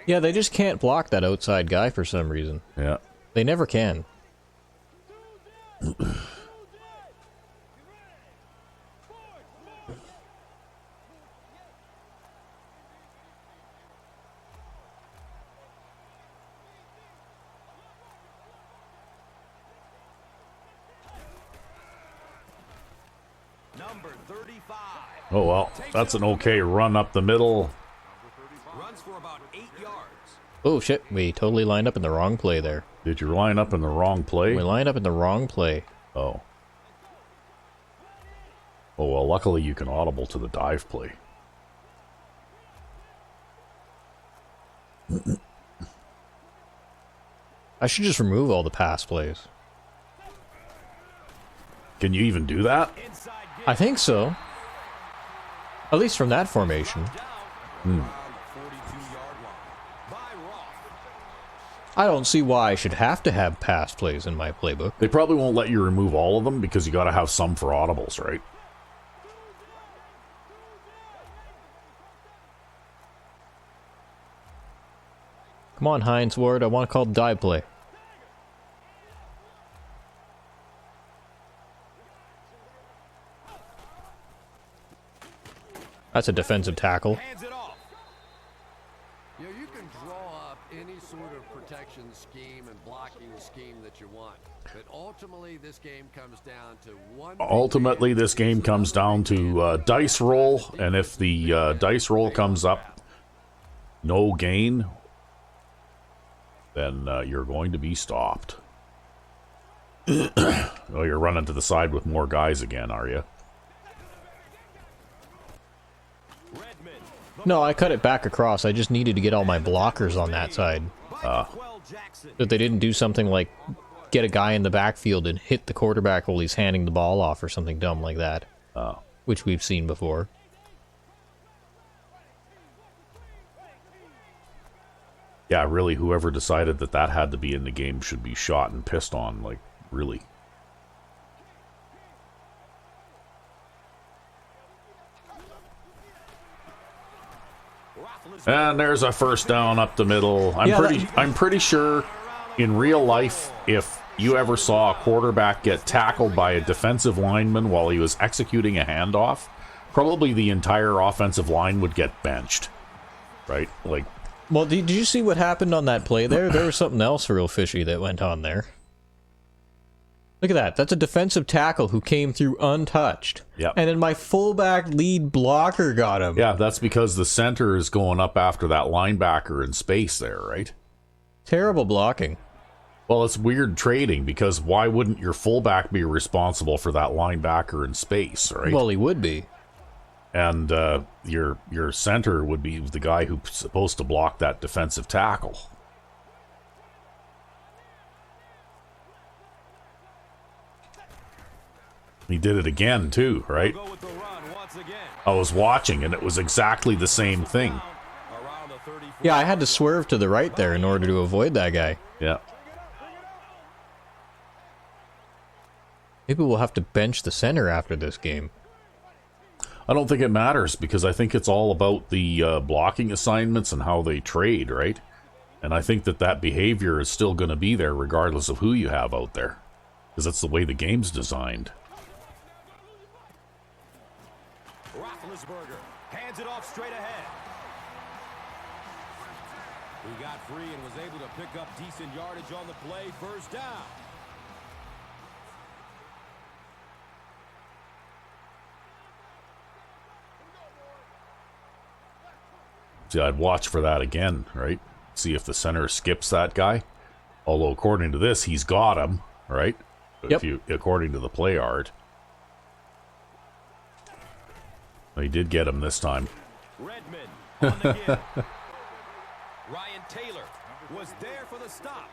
Yeah, they just can't block that outside guy for some reason. Yeah. They never can. Number 35 Oh, well, that's an okay run up the middle. runs for about 8 yards. Oh shit, we totally lined up in the wrong play there. Did you line up in the wrong play? We lined up in the wrong play. Oh. Oh, well, luckily you can audible to the dive play. I should just remove all the pass plays. Can you even do that? Inside game I think so. At least from that formation. down. 42-yard line. By Roth. I don't see why I should have to have pass plays in my playbook. They probably won't let you remove all of them because you got to have some for audibles, right? Come on, Heinz Ward, I want to call the dive play. That's a defensive tackle. Hands it off. You know, you can draw up any sort of protection scheme and blocking scheme that you want, but ultimately this game comes down to one. Ultimately, this game comes down to dice roll, and if the dice roll comes up no gain, then you're going to be stopped. Oh, you're running to the side with more guys again, are you? Redmond. No, I cut it back across. I just needed to get all my blockers on that side. By Quell Jackson. That they didn't do something like get a guy in the backfield and hit the quarterback while he's handing the ball off or something dumb like that. Which we've seen before. Yeah, really, whoever decided that that had to be in the game should be shot and pissed on, like, really. And there's a first down up the middle. I'm pretty sure in real life, if you ever saw a quarterback get tackled by a defensive lineman while he was executing a handoff, probably the entire offensive line would get benched. Right? Like, Well, did you see what happened on that play there? There was something else real fishy that went on there. Look at that. That's a defensive tackle who came through untouched. Yep. And then my fullback lead blocker got him. yeah, that's because the center is going up after that linebacker in space there, right? Terrible blocking. Well, it's weird trading because why wouldn't your fullback be responsible for that linebacker in space, right? Well, he would be. And your center would be the guy who's supposed to block that defensive tackle. He did it again too, right? I was watching and it was exactly the same thing. Yeah, I had to swerve to the right there in order to avoid that guy. Yeah. Maybe we'll have to bench the center after this game. I don't think it matters because I think it's all about the blocking assignments and how they trade, right? And I think that behavior is still going to be there regardless of who you have out there. Because that's the way the game's designed. Roethlisberger hands it off straight ahead. He got free and was able to pick up decent yardage on the play. First down. See, I'd watch for that again, right? See if the center skips that guy. Although, according to this, he's got him, right? Yep. According to the play art. He did get him this time. Redmond on the give. Ryan Taylor was there for the stop.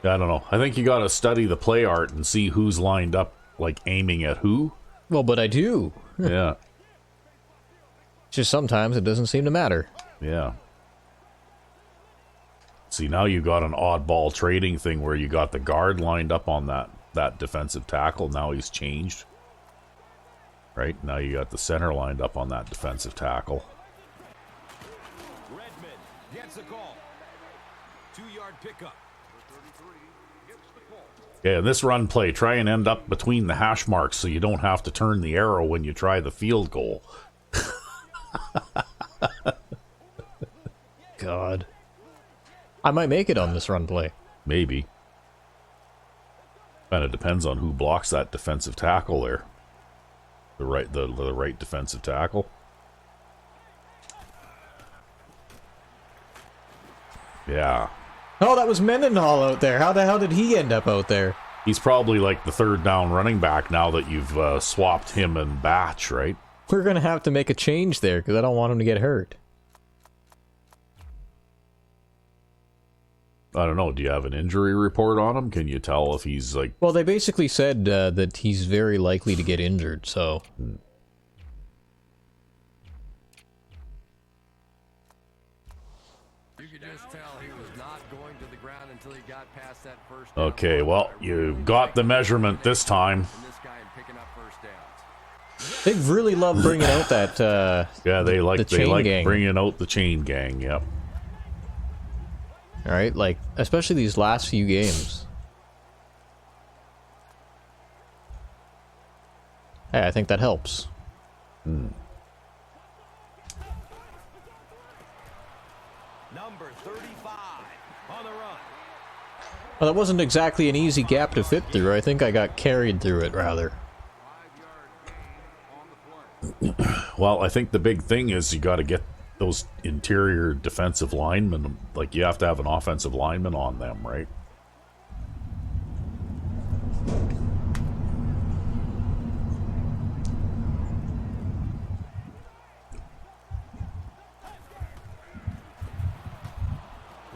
I don't know. I think you got to study the play art and see who's lined up, like aiming at who. Well, but I do. Yeah. Just sometimes it doesn't seem to matter. Yeah. See, now you got an oddball trading thing where you got the guard lined up on that defensive tackle. Now he's changed. Right? Now you got the center lined up on that defensive tackle. Redmond gets a call. 2-yard pickup. Yeah, in this run play, try and end up between the hash marks so you don't have to turn the arrow when you try the field goal. God. I might make it on this run play. Maybe. Kind of depends on who blocks that defensive tackle there. The right defensive tackle. Yeah. Oh, that was Mendenhall out there. How the hell did he end up out there? He's probably like the third down running back now that you've swapped him and Batch, right? We're going to have to make a change there because I don't want him to get hurt. I don't know. Do you have an injury report on him? Can you tell if he's like... Well, they basically said that he's very likely to get injured, so... You could just tell he was not going to the ground until he got past that first down. Okay, well, you got the measurement this time. And this guy picking up first downs. They really love bringing out that, Yeah, they like gang. bringing out the chain gang, yep. Alright, like, especially these last few games. Hey, I think that helps. Number 35 on the run. Well, that wasn't exactly an easy gap to fit through. I think I got carried through it, rather. Well, I think the big thing is you got to get those interior defensive linemen, like you have to have an offensive lineman on them, right?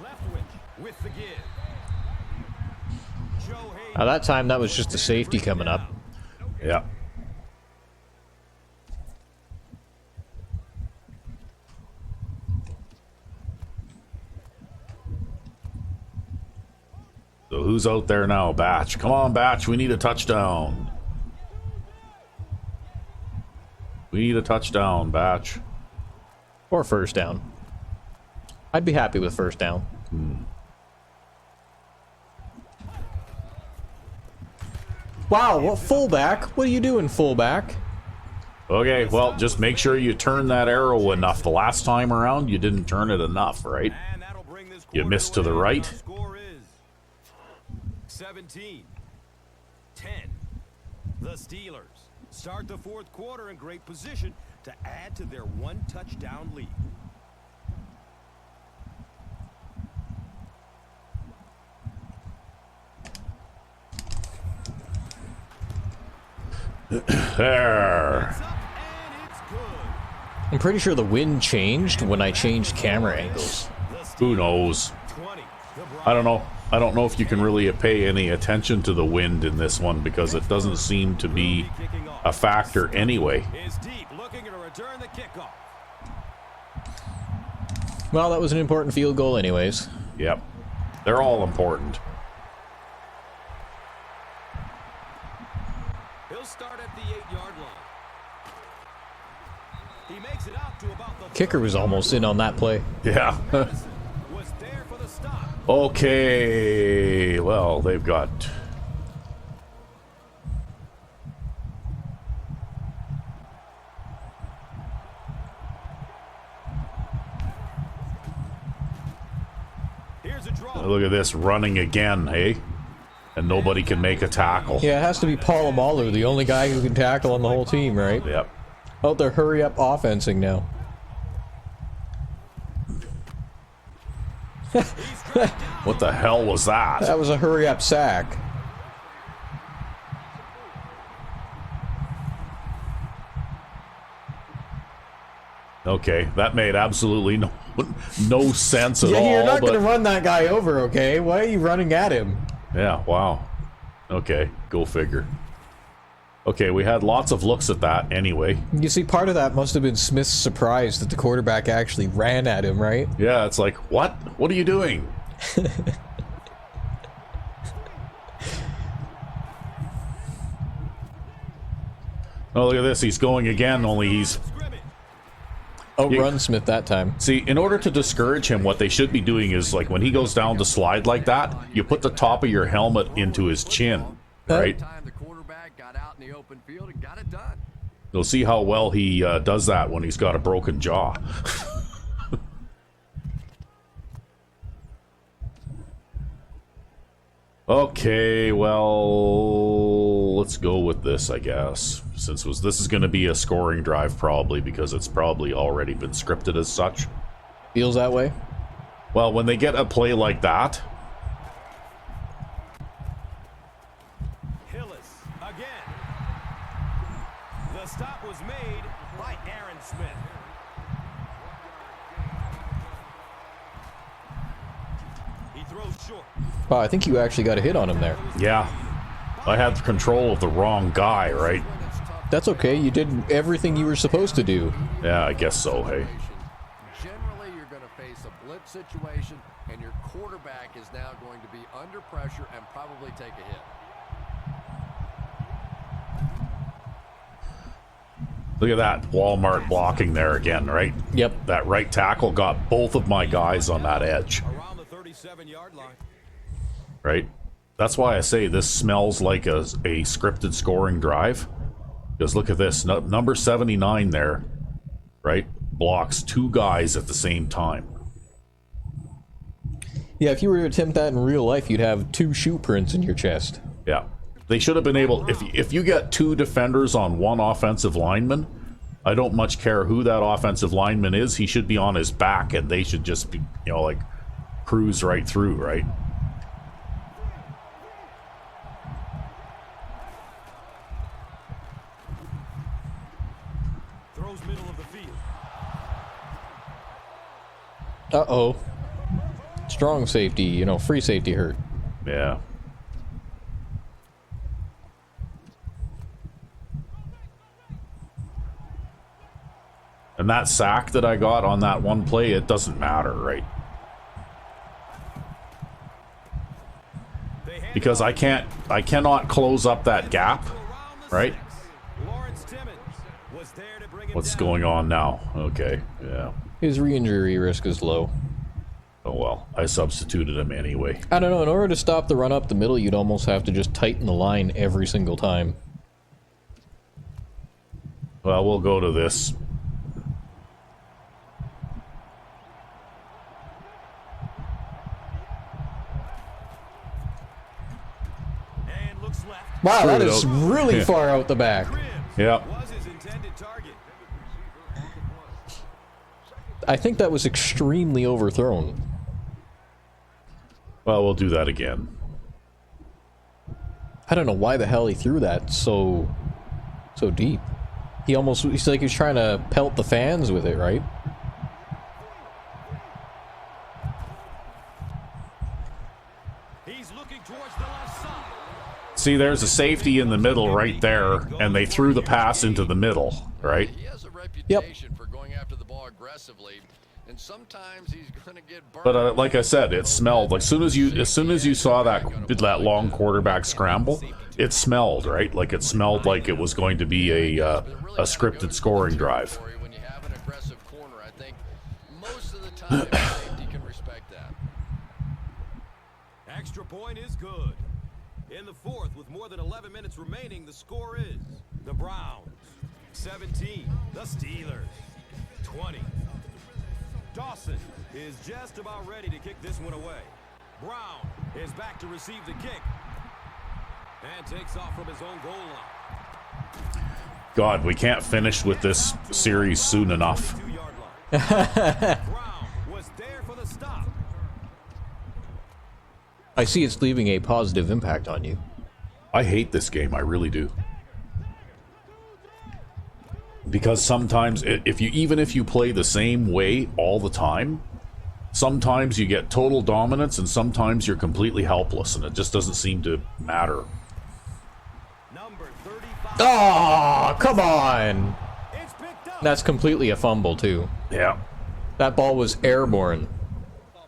Leftwich with the give. Joe Hayden. Now, that time, that was just a safety coming up. Yeah. So who's out there now? Batch. Come on, Batch. We need a touchdown. We need a touchdown, Batch. Or first down. I'd be happy with first down. Wow, what fullback? What are you doing, fullback? Okay, well, just make sure you turn that arrow enough. The last time around, you didn't turn it enough, right? And that'll bring this You missed to the quarter right. away. Score is 17-10. The Steelers start the fourth quarter in great position to add to their one touchdown lead. There. I'm pretty sure the wind changed when I changed camera angles. Who knows? 20. The Browns. I don't know. I don't know if you can really pay any attention to the wind in this one because it doesn't seem to be a factor anyway. Is deep, looking to return the kickoff. Well, that was an important field goal anyways. Yep. They're all important. He'll start at the 8-yard line. He makes it out to about the Kicker was almost in on that play. Yeah. was there for the stop. Okay. Well, they've got... Here's a draw. Look at this running again, hey? And nobody can make a tackle. Yeah, it has to be Palomalu, the only guy who can tackle on the whole team, right? Yep. Oh, they're hurry up offensing now. What the hell was that? That was a hurry up sack. Okay, that made absolutely no sense at all. Yeah, you're not going to but- run that guy over, okay? Why are you running at him? Yeah, wow. Okay, go figure. Okay, we had lots of looks at that anyway. You see, part of that must have been Smith's surprise that the quarterback actually ran at him, right? Yeah, it's like, what? What are you doing? Oh, look at this. He's going again, only he's... Outrun Smith that time. See, in order to discourage him, what they should be doing is, like, when he goes down to slide like that, you put the top of your helmet into his chin, right? Time the quarterback got out in the open field and got it done. You'll see how well he does that when he's got a broken jaw. Okay, well, let's go with this, I guess. Since this is going to be a scoring drive probably because it's probably already been scripted as such. Feels that way? Well, when they get a play like that, Hillis again. The stop was made by Aaron Smith. He throws short. Wow, I think you actually got a hit on him there. yeah, I had control of the wrong guy, right? That's okay, you did everything you were supposed to do. Yeah, I guess so, hey. Generally, you're going to face a blitz situation, and your quarterback is now going to be under pressure and probably take a hit. Look at that Walmart blocking there again, right? Yep. That right tackle got both of my guys on that edge, Around the 37-yard line. right? That's why I say this smells like a scripted scoring drive. Because look at this, number 79 there, right? Blocks two guys at the same time. Yeah, if you were to attempt that in real life, you'd have 2 shoe prints in your chest. Yeah. They should have been able, if you get 2 defenders on one offensive lineman, I don't much care who that offensive lineman is. He should be on his back and they should just be, you know, like cruise right through, right? Throws middle of the field. Uh-oh. Strong safety, you know, free safety hurt. Yeah. And that sack that I got on that one play, it doesn't matter, right? Because I cannot close up that gap, right? Lawrence Timmons was there to bring it What's down. going on now? Okay, yeah. His re-injury risk is low. Oh well, I substituted him anyway. I don't know, in order to stop the run up the middle, you'd almost have to just tighten the line every single time. Well, we'll go to this. And looks left. Wow, that Screw it is out. really Yeah. far out the back. Yeah. Was his intended target. I think that was extremely overthrown. Well, we'll do that again. I don't know why the hell he threw that so So deep. He's like he's trying to pelt the fans with it, right? He's looking towards the left side. See, there's a safety in the middle right there, and they threw the pass into the middle, right? He has a reputation for going after the ball aggressively, and sometimes he's going to get burned. But like I said, it smelled. Like as soon as you saw that long quarterback scramble, it smelled, right? Like it smelled like it was going to be a scripted scoring drive. When you have an aggressive corner, I think most of the time safety can respect that. Extra point is good. In the fourth, with more than 11 minutes remaining, the score is the Browns 17, the Steelers 20. Dawson is just about ready to kick this one away. Brown is back to receive the kick and takes off from his own goal line. God, we can't finish with this series soon enough. 2-yard line. Brown was there for the stop. I see it's leaving a positive impact on you. I hate this game, I really do. Because sometimes, even if you play the same way all the time, sometimes you get total dominance and sometimes you're completely helpless, and it just doesn't seem to matter. Number 35. Oh, come on! It's picked up. That's completely a fumble, too. Yeah. That ball was airborne.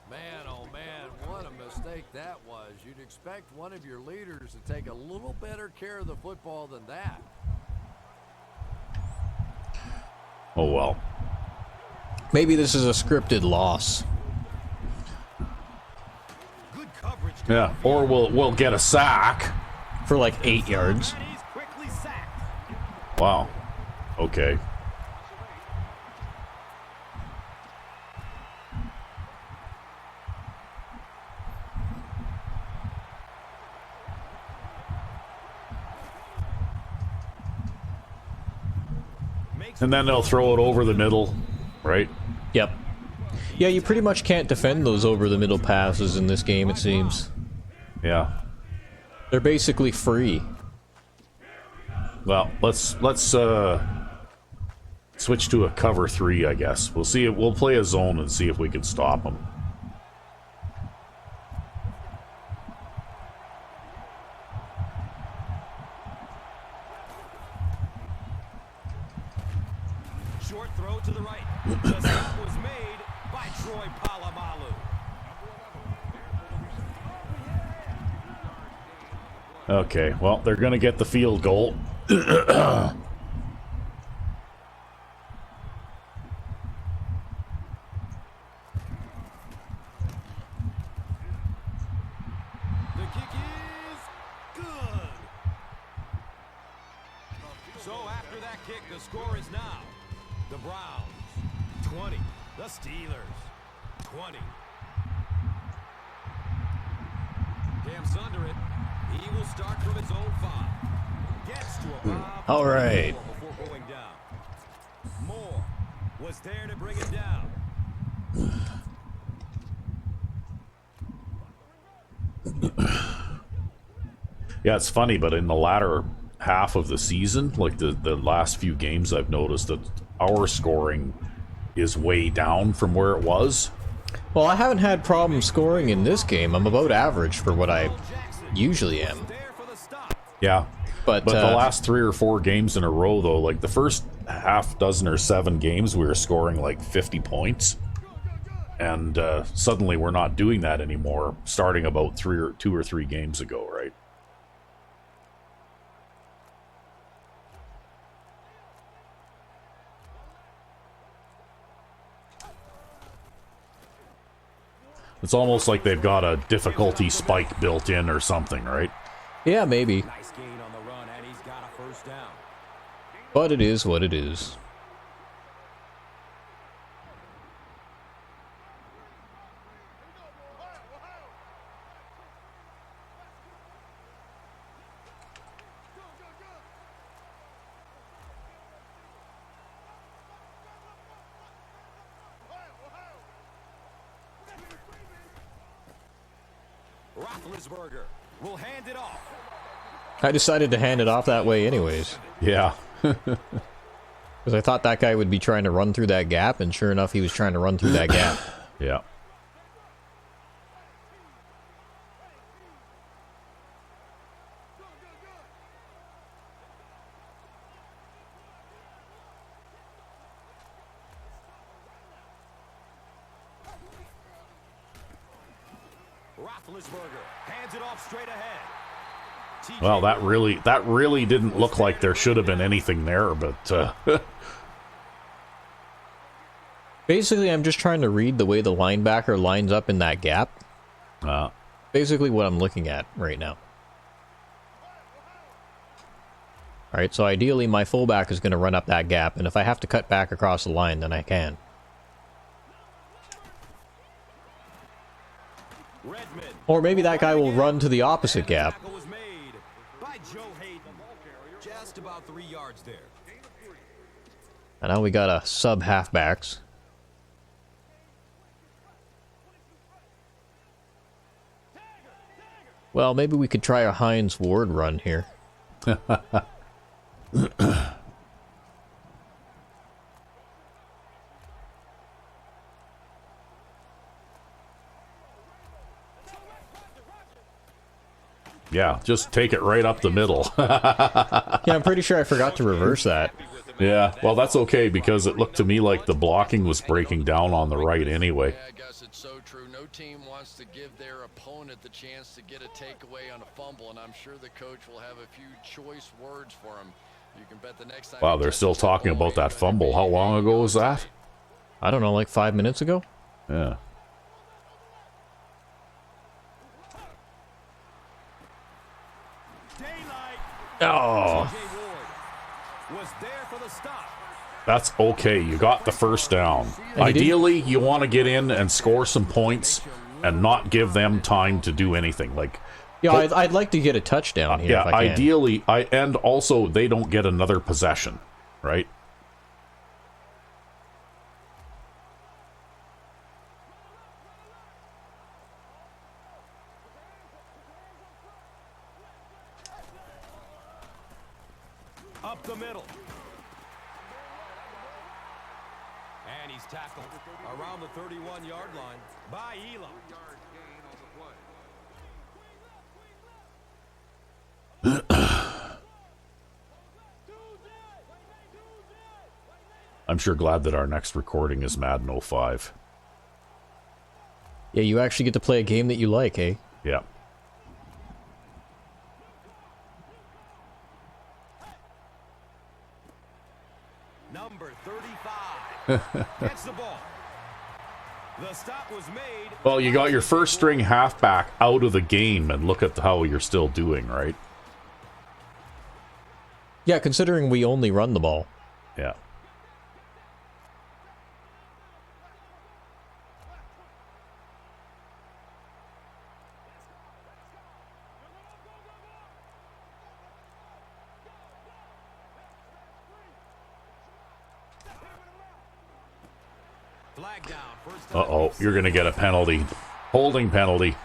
Man, oh man, what a mistake that was. You'd expect one of your leaders to take a little better care of the football than that. Oh well. Maybe this is a scripted loss. Good coverage. Yeah. Or we'll get a sack. For like 8 yards. And he's quickly sacked. Wow. Okay. And then they'll throw it over the middle, right? Yep. Yeah, you pretty much can't defend those over-the-middle passes in this game, it seems. Yeah. They're basically free. Well, let's switch to a cover 3, I guess. We'll see. We'll play a zone and see if we can stop them. Short throw to the right. The stop was made by Troy Polamalu. Okay, well, they're going to get the field goal. The kick is good. So after that kick, the score is now the Browns 20, the Steelers 20. Cam's under it. He will start from his own 5. Gets to a Bob. All right. Before going down. Moore was there to bring it down. Yeah, it's funny, but in the latter half of the season, like the last few games, I've noticed that our scoring is way down from where it was. Well, I haven't had problems scoring in this game. I'm about average for what I usually am. There for the stop. Yeah. But, the last 3 or 4 games in a row, though, like the first half dozen or 7 games, we were scoring like 50 points. And suddenly we're not doing that anymore, starting about 2 or 3 games ago, right? It's almost like they've got a difficulty spike built in or something, right? Yeah, maybe. Nice gain on the run, and he's got a first down. But it is what it is. Roethlisberger will hand it off. I decided to hand it off that way anyways. Yeah. Because I thought that guy would be trying to run through that gap, and sure enough, he was trying to run through that gap. Yeah. Roethlisberger hands it off straight ahead. Well, that really didn't look like there should have been anything there, but Basically, I'm just trying to read the way the linebacker lines up in that gap. Basically what I'm looking at right now. Alright, so ideally my fullback is going to run up that gap, and if I have to cut back across the line, then I can. Or maybe that guy will run to the opposite gap. Just about 3 yards there. And now we got a sub halfbacks. Well, maybe we could try a Hines Ward run here. yeah, just take it right up the middle. Yeah, I'm pretty sure I forgot to reverse that. Yeah, well, that's okay, because it looked to me like the blocking was breaking down on the right anyway. Yeah, I guess it's so true. No team wants to give their opponent the chance to get a takeaway on a fumble, and I'm sure the coach will have a few choice words for him. You can bet the next time. Wow, they're still talking about that fumble. How long ago was that? I don't know, like 5 minutes ago? Yeah. Oh. Was there for the stop. That's okay. You got the first down. Ideally, you want to get in and score some points and not give them time to do anything. Like, yeah, I'd like to get a touchdown here. Yeah, if I can. ideally, and also they don't get another possession, right? Up the middle. And he's tackled around the 31-yard line by Elam. I'm sure glad that our next recording is Madden 05. Yeah, you actually get to play a game that you like, eh? Yeah. Number 35 gets the ball. The stop was made. Well, you got your first string halfback out of the game, and look at how you're still doing, right? Yeah, considering we only run the ball. Yeah. Flag down. Uh-oh, you're going to get a penalty. Holding penalty.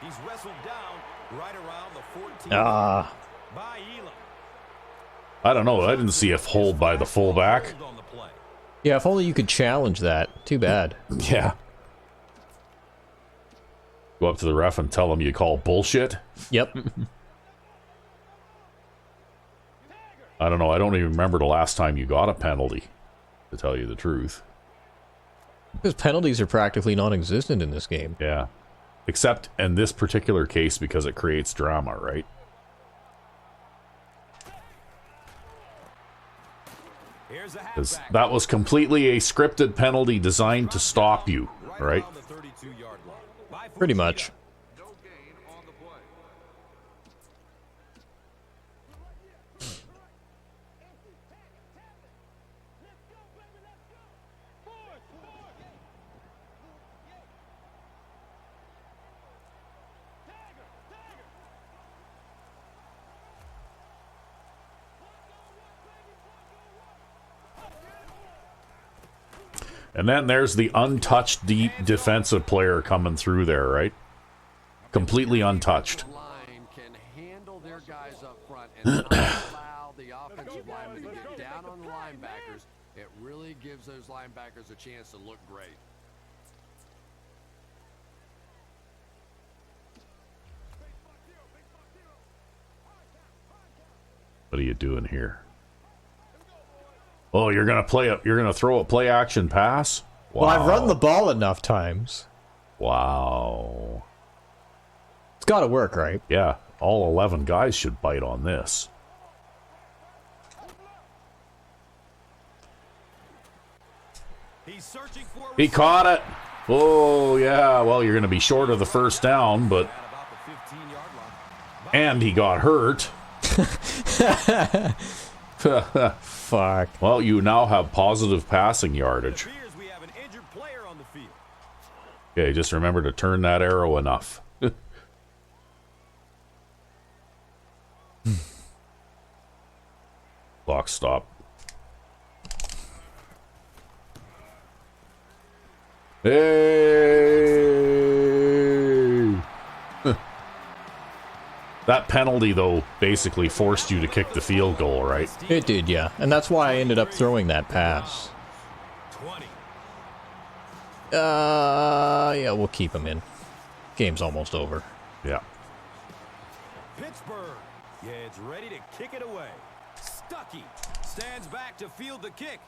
He's wrestled down right around the 14 by Elam. I don't know. I didn't see a hold by the fullback. On the play. Yeah, if only you could challenge that. Too bad. Yeah. Go up to the ref and tell him you call bullshit. Yep. I don't know. I don't even remember the last time you got a penalty, to tell you the truth. Because penalties are practically non-existent in this game. Yeah. Except in this particular case because it creates drama, right? Because that was completely a scripted penalty designed to stop you, right? Pretty much. And then there's the untouched deep defensive player coming through there, right? Completely untouched. Line can handle their guys up front and not allow the offensive lineman to get gives those linebackers a chance to look great. What are you doing here? Oh, you're gonna throw a play action pass? Wow. Well, I've run the ball enough times. Wow. It's got to work, right? Yeah, all 11 guys should bite on this. He's searching for He caught it. Oh, yeah. Well, you're going to be short of the first down, but... And he got hurt. Fuck. Well, you now have positive passing yardage. We have an injured player on the field. Okay, just remember to turn that arrow enough. Clock stop. Hey! That penalty, though, basically forced you to kick the field goal, right? It did, yeah. And that's why I ended up throwing that pass. 20. Yeah, we'll keep him in. Game's almost over. Yeah. Pittsburgh gets ready to kick it away. Stuckey stands back to field the kick.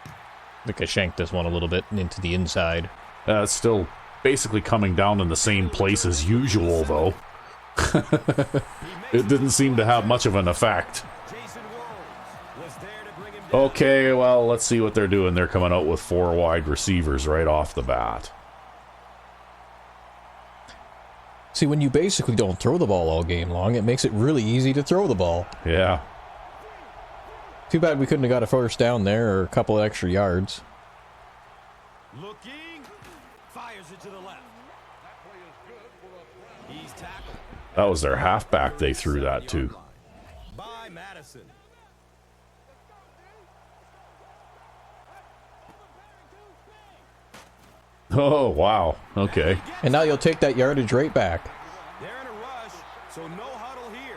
I think I shanked this one a little bit into the inside. It's still basically coming down in the same place as usual, though. It didn't seem to have much of an effect. Okay, well, let's see what they're doing. They're coming out with 4 wide receivers right off the bat. See, when you basically don't throw the ball all game long, it makes it really easy to throw the ball. Yeah. Too bad we couldn't have got a first down there or a couple of extra yards. Looking, fires it to the left. He's tackled. That was their halfback they threw that to. By Madison. Oh, wow. Okay. And now you'll take that yardage right back. They're in a rush, so no huddle here.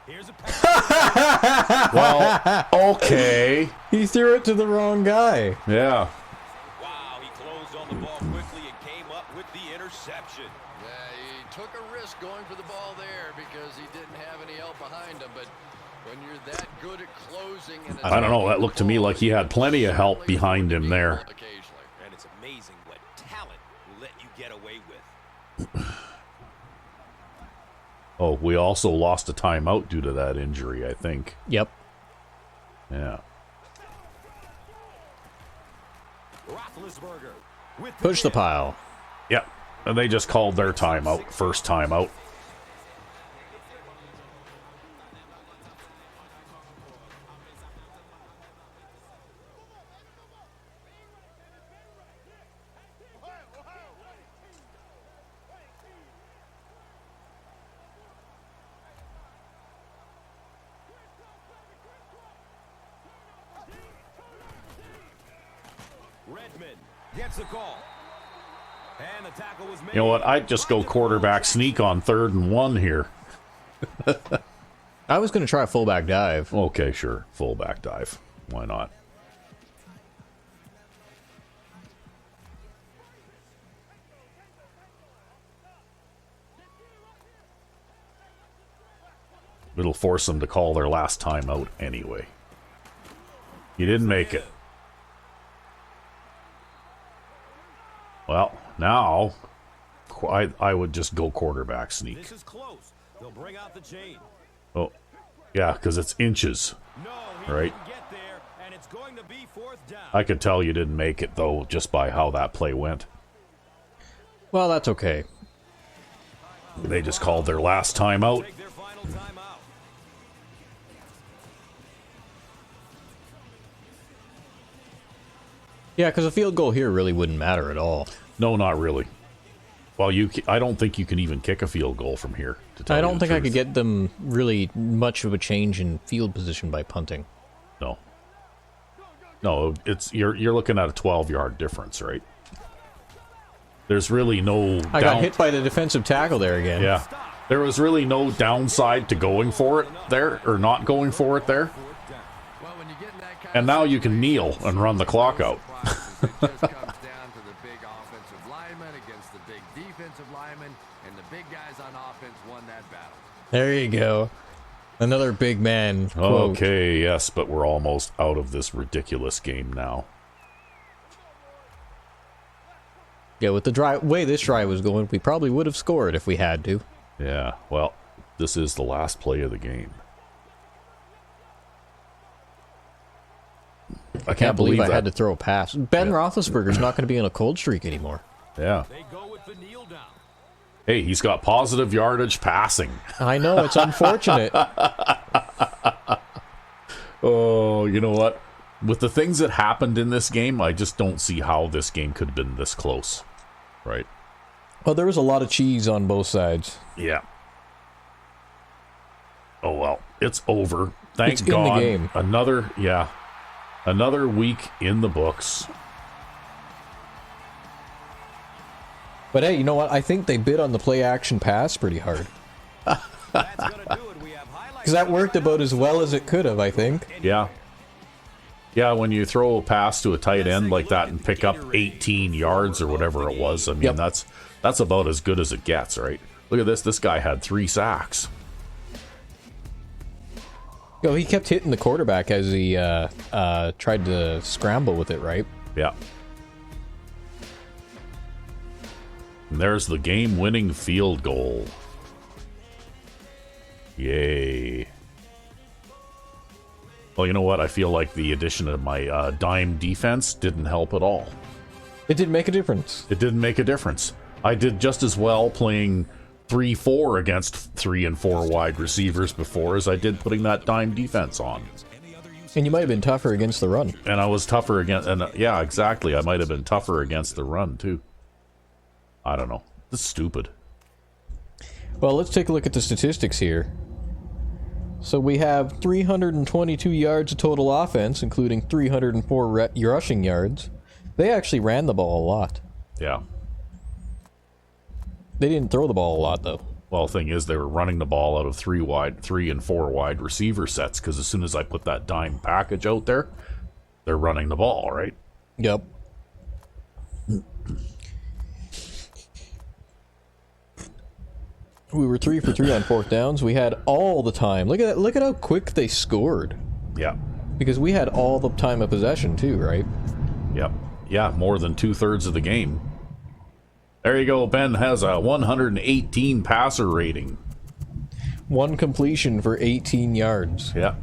Here's a pass. Well, okay. He threw it to the wrong guy. Yeah. Wow, he closed on the ball quickly and came up with the interception. Yeah, he took a risk going for the ball there because he didn't have any help behind him, but when you're that good at closing and I don't know. That looked to me like he had plenty of help behind him there. occasionally. And it's amazing what talent will let you get away with. Oh, we also lost a timeout due to that injury, I think. Yep. Yeah. Roethlisberger with Push the pile. Yep. And they just called their timeout, first timeout. Redmond gets the call. And the tackle was made. You know what? I'd just go quarterback sneak on 3rd and 1 here. I was going to try a fullback dive. Okay, sure. Fullback dive. Why not? It'll force them to call their last time out anyway. You didn't make it. Well, now I would just go quarterback sneak. This is close. They'll bring out the chain. Oh, yeah, because it's inches. No, he Right. didn't get there, and it's going to be 4th down. I could tell you didn't make it, though, just by how that play went. Well, that's okay. They just called their last time out. Take their final timeout. Yeah, because a field goal here really wouldn't matter at all. No, not really. Well, I don't think you can even kick a field goal from here. To tell I you don't the think I truth. could get them really much of a change in field position by punting. No. No, you're looking at a 12-yard difference, right? There's really no. I got hit by the defensive tackle there again. Yeah. There was really no downside to going for it there, or not going for it there. Well, when you get in that kind And now you can kneel and run the clock out. it just comes down to the big offensive lineman against the big defensive lineman, and the big guys on offense won that battle. There you go. Another big man quote. Okay, yes, but we're almost out of this ridiculous game now. Yeah, with the way this drive was going, we probably would have scored if we had to. Yeah, well, this is the last play of the game. I Can't believe I had to throw a pass. Ben Roethlisberger's not going to be on a cold streak anymore. Yeah. They go with the kneel down. Hey, he's got positive yardage passing. I know, it's unfortunate. Oh, you know what? With the things that happened in this game, I just don't see how this game could have been this close. Right? Well, there was a lot of cheese on both sides. Yeah. Oh, well, it's over. Thank It's God. in the game. Another week in the books. But hey, you know what? I think they bid on the play action pass pretty hard. That's gonna do it. We have highlights. Because that worked about as well as it could have, I think. Yeah. Yeah, when you throw a pass to a tight end like that and pick up 18 yards or whatever it was, I mean, Yep. that's about as good as it gets, right? Look at this. This guy had 3 sacks. Yo, he kept hitting the quarterback as he tried to scramble with it, right? Yeah. And there's the game-winning field goal. Yay. Well, you know what? I feel like the addition of my dime defense didn't help at all. It did make a difference. It didn't make a difference. I did just as well playing 3-4 against 3 and 4 wide receivers before as I did putting that dime defense on. And you might have been tougher against the run. And I was tougher against, and yeah, exactly. I might have been tougher against the run too. I don't know. This is stupid. Well, let's take a look at the statistics here. So we have 322 yards of total offense, including 304 rushing yards. They actually ran the ball a lot. Yeah. They didn't throw the ball a lot, though. Well, the thing is, they were running the ball out of 3 and 4 wide receiver sets, because as soon as I put that dime package out there, they're running the ball, right? Yep. We were 3 for 3 on 4th downs. We had all the time. Look at that. Look at how quick they scored. Yeah. Because we had all the time of possession too, right? Yep. Yeah, more than 2/3 of the game. There you go. Ben has a 118 passer rating. 1 completion for 18 yards. Yeah.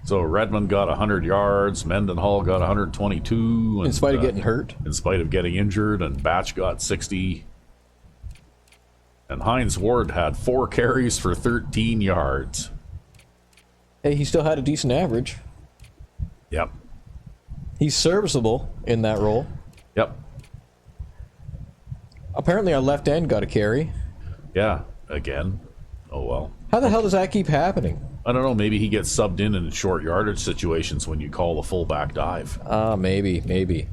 So Redmond got 100 yards, Mendenhall got 122. In spite of getting hurt. In spite of getting injured, and Batch got 60. And Hines Ward had 4 carries for 13 yards. Hey, he still had a decent average. Yep. He's serviceable in that role. Yep. Apparently our left end got a carry. Yeah. Again. Oh, well. How the hell does that keep happening? I don't know. Maybe he gets subbed in short yardage situations when you call the fullback dive. Maybe.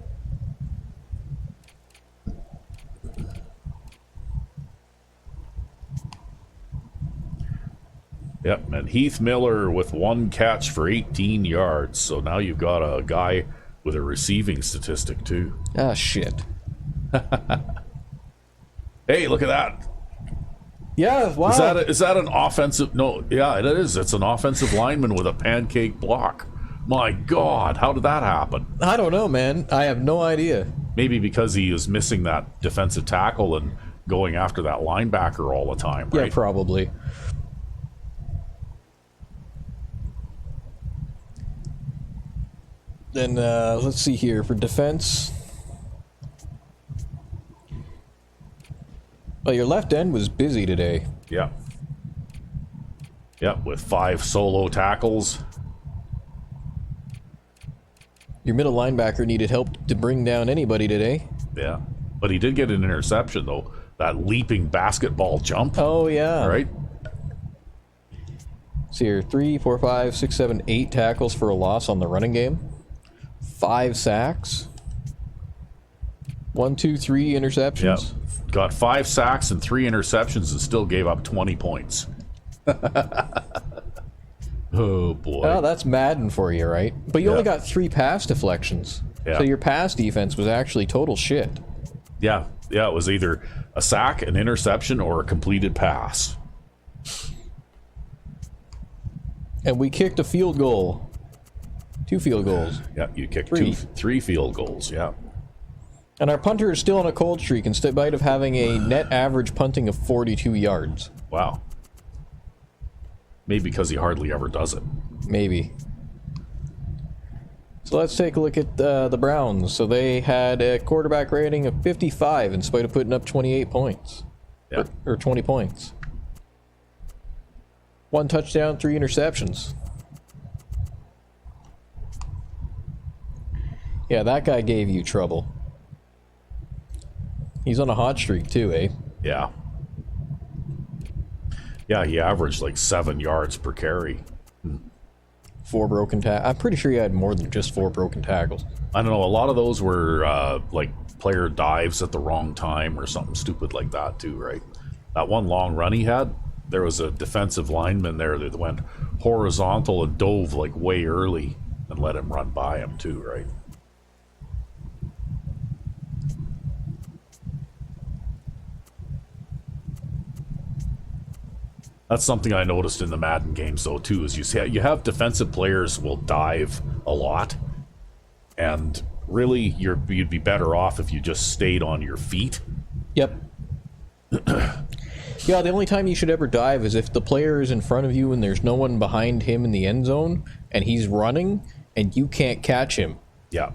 Yep, and Heath Miller with 1 catch for 18 yards. So now you've got a guy with a receiving statistic, too. Ah, shit. Hey, look at that. Yeah, wow. Is that an offensive? No, yeah, it is. It's an offensive lineman with a pancake block. My God, how did that happen? I don't know, man. I have no idea. Maybe because he is missing that defensive tackle and going after that linebacker all the time, right? Yeah, probably. Then, let's see here. For defense... Well, your left end was busy today. Yeah. Yep, with 5 solo tackles. Your middle linebacker needed help to bring down anybody today. Yeah. But he did get an interception, though. That leaping basketball jump. Oh, yeah. Right? See here, 3, 4, 5, 6, 7, 8 tackles for a loss on the running game. 5 sacks. 1, 2, 3 interceptions. Yeah. Got 5 sacks and 3 interceptions and still gave up 20 points. Oh, boy. Oh, that's Madden for you, right? But you only got 3 pass deflections. Yeah. So your pass defense was actually total shit. Yeah, it was either a sack, an interception, or a completed pass. And we kicked a field goal. 2 field goals. Yeah, you kicked 3. 3 field goals, yeah. And our punter is still on a cold streak in spite of having a net average punting of 42 yards. Wow. Maybe because he hardly ever does it. Maybe. So let's take a look at the Browns. So they had a quarterback rating of 55 in spite of putting up 28 points. Yeah. Or 20 points. 1 touchdown, 3 interceptions. Yeah, that guy gave you trouble. He's on a hot streak too, eh? Yeah. Yeah, he averaged like 7 yards per carry. 4 broken tackles. I'm pretty sure he had more than just 4 broken tackles. I don't know, a lot of those were like player dives at the wrong time or something stupid like that too, right? That one long run he had, there was a defensive lineman there that went horizontal and dove like way early and let him run by him too, right? That's something I noticed in the Madden games, though, too, is you have defensive players will dive a lot, and really you'd be better off if you just stayed on your feet. Yep. Yeah, the only time you should ever dive is if the player is in front of you and there's no one behind him in the end zone, and he's running, and you can't catch him. Yeah.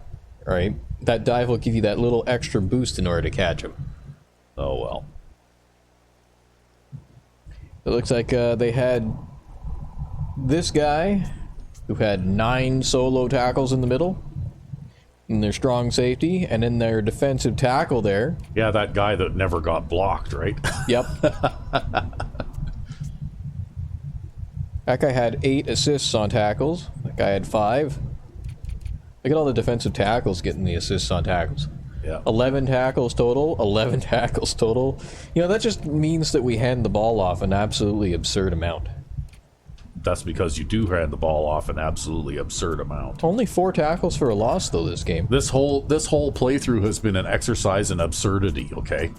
Right? That dive will give you that little extra boost in order to catch him. Oh, well. It looks like they had this guy who had 9 solo tackles in the middle, in their strong safety, and in their defensive tackle there. Yeah, that guy that never got blocked, right? Yep. That guy had 8 assists on tackles. That guy had 5. Look at all the defensive tackles getting the assists on tackles. Yeah. 11 tackles total. 11 tackles total. You know, that just means that we hand the ball off an absolutely absurd amount. That's because you do hand the ball off an absolutely absurd amount. Only 4 tackles for a loss, though, this game. This whole playthrough has been an exercise in absurdity, okay?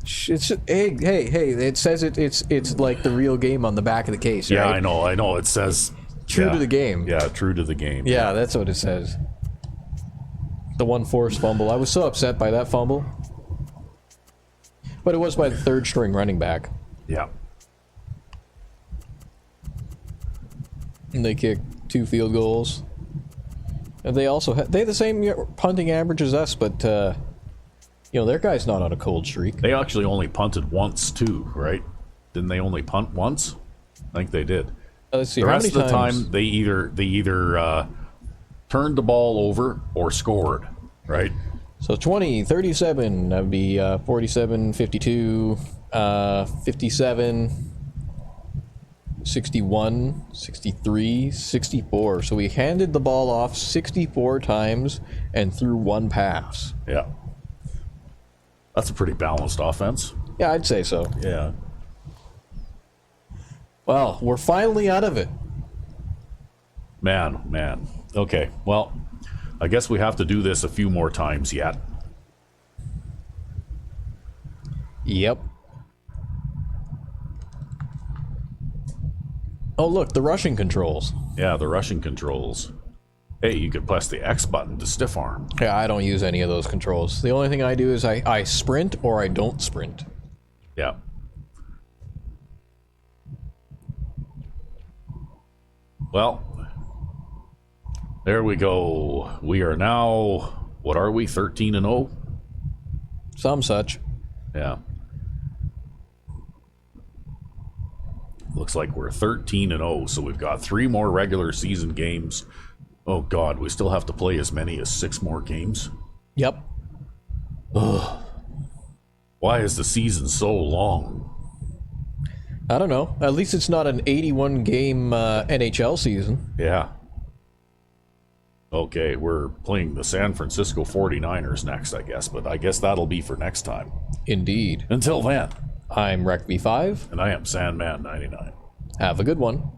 It's hey, it says it's like the real game on the back of the case, Yeah, right? I know. It says... True to the game. Yeah, true to the game. Yeah, that's what it says. The one forced fumble. I was so upset by that fumble. But it was by the 3rd string running back. Yeah. And they kicked 2 field goals. And they also had the same punting average as us, but you know, their guy's not on a cold streak. They actually only punted once too, right? Didn't they only punt once? I think they did. Let's see. The how rest many of the times? time, they either turned the ball over or scored, right? So 20, 37, that would be 47, 52, 57, 61, 63, 64. So we handed the ball off 64 times and threw 1 pass. Yeah. That's a pretty balanced offense. Yeah, I'd say so. Yeah. Well, we're finally out of it. Man. Okay, well, I guess we have to do this a few more times yet. Yep. Oh, look, the rushing controls. Yeah, the rushing controls. Hey, you could press the X button to stiff arm. Yeah, I don't use any of those controls. The only thing I do is I sprint or I don't sprint. Yeah. Well, there we go. We are now, what are we, 13-0? Some such. Yeah. Looks like we're 13-0, so we've got 3 more regular season games. Oh God, we still have to play as many as 6 more games. Yep. Ugh. Why is the season so long? I don't know. At least it's not an 81 game NHL season. Yeah. Okay, we're playing the San Francisco 49ers next, I guess, but I guess that'll be for next time. Indeed. Until then, I'm RecV5. and I am Sandman99. Have a good one.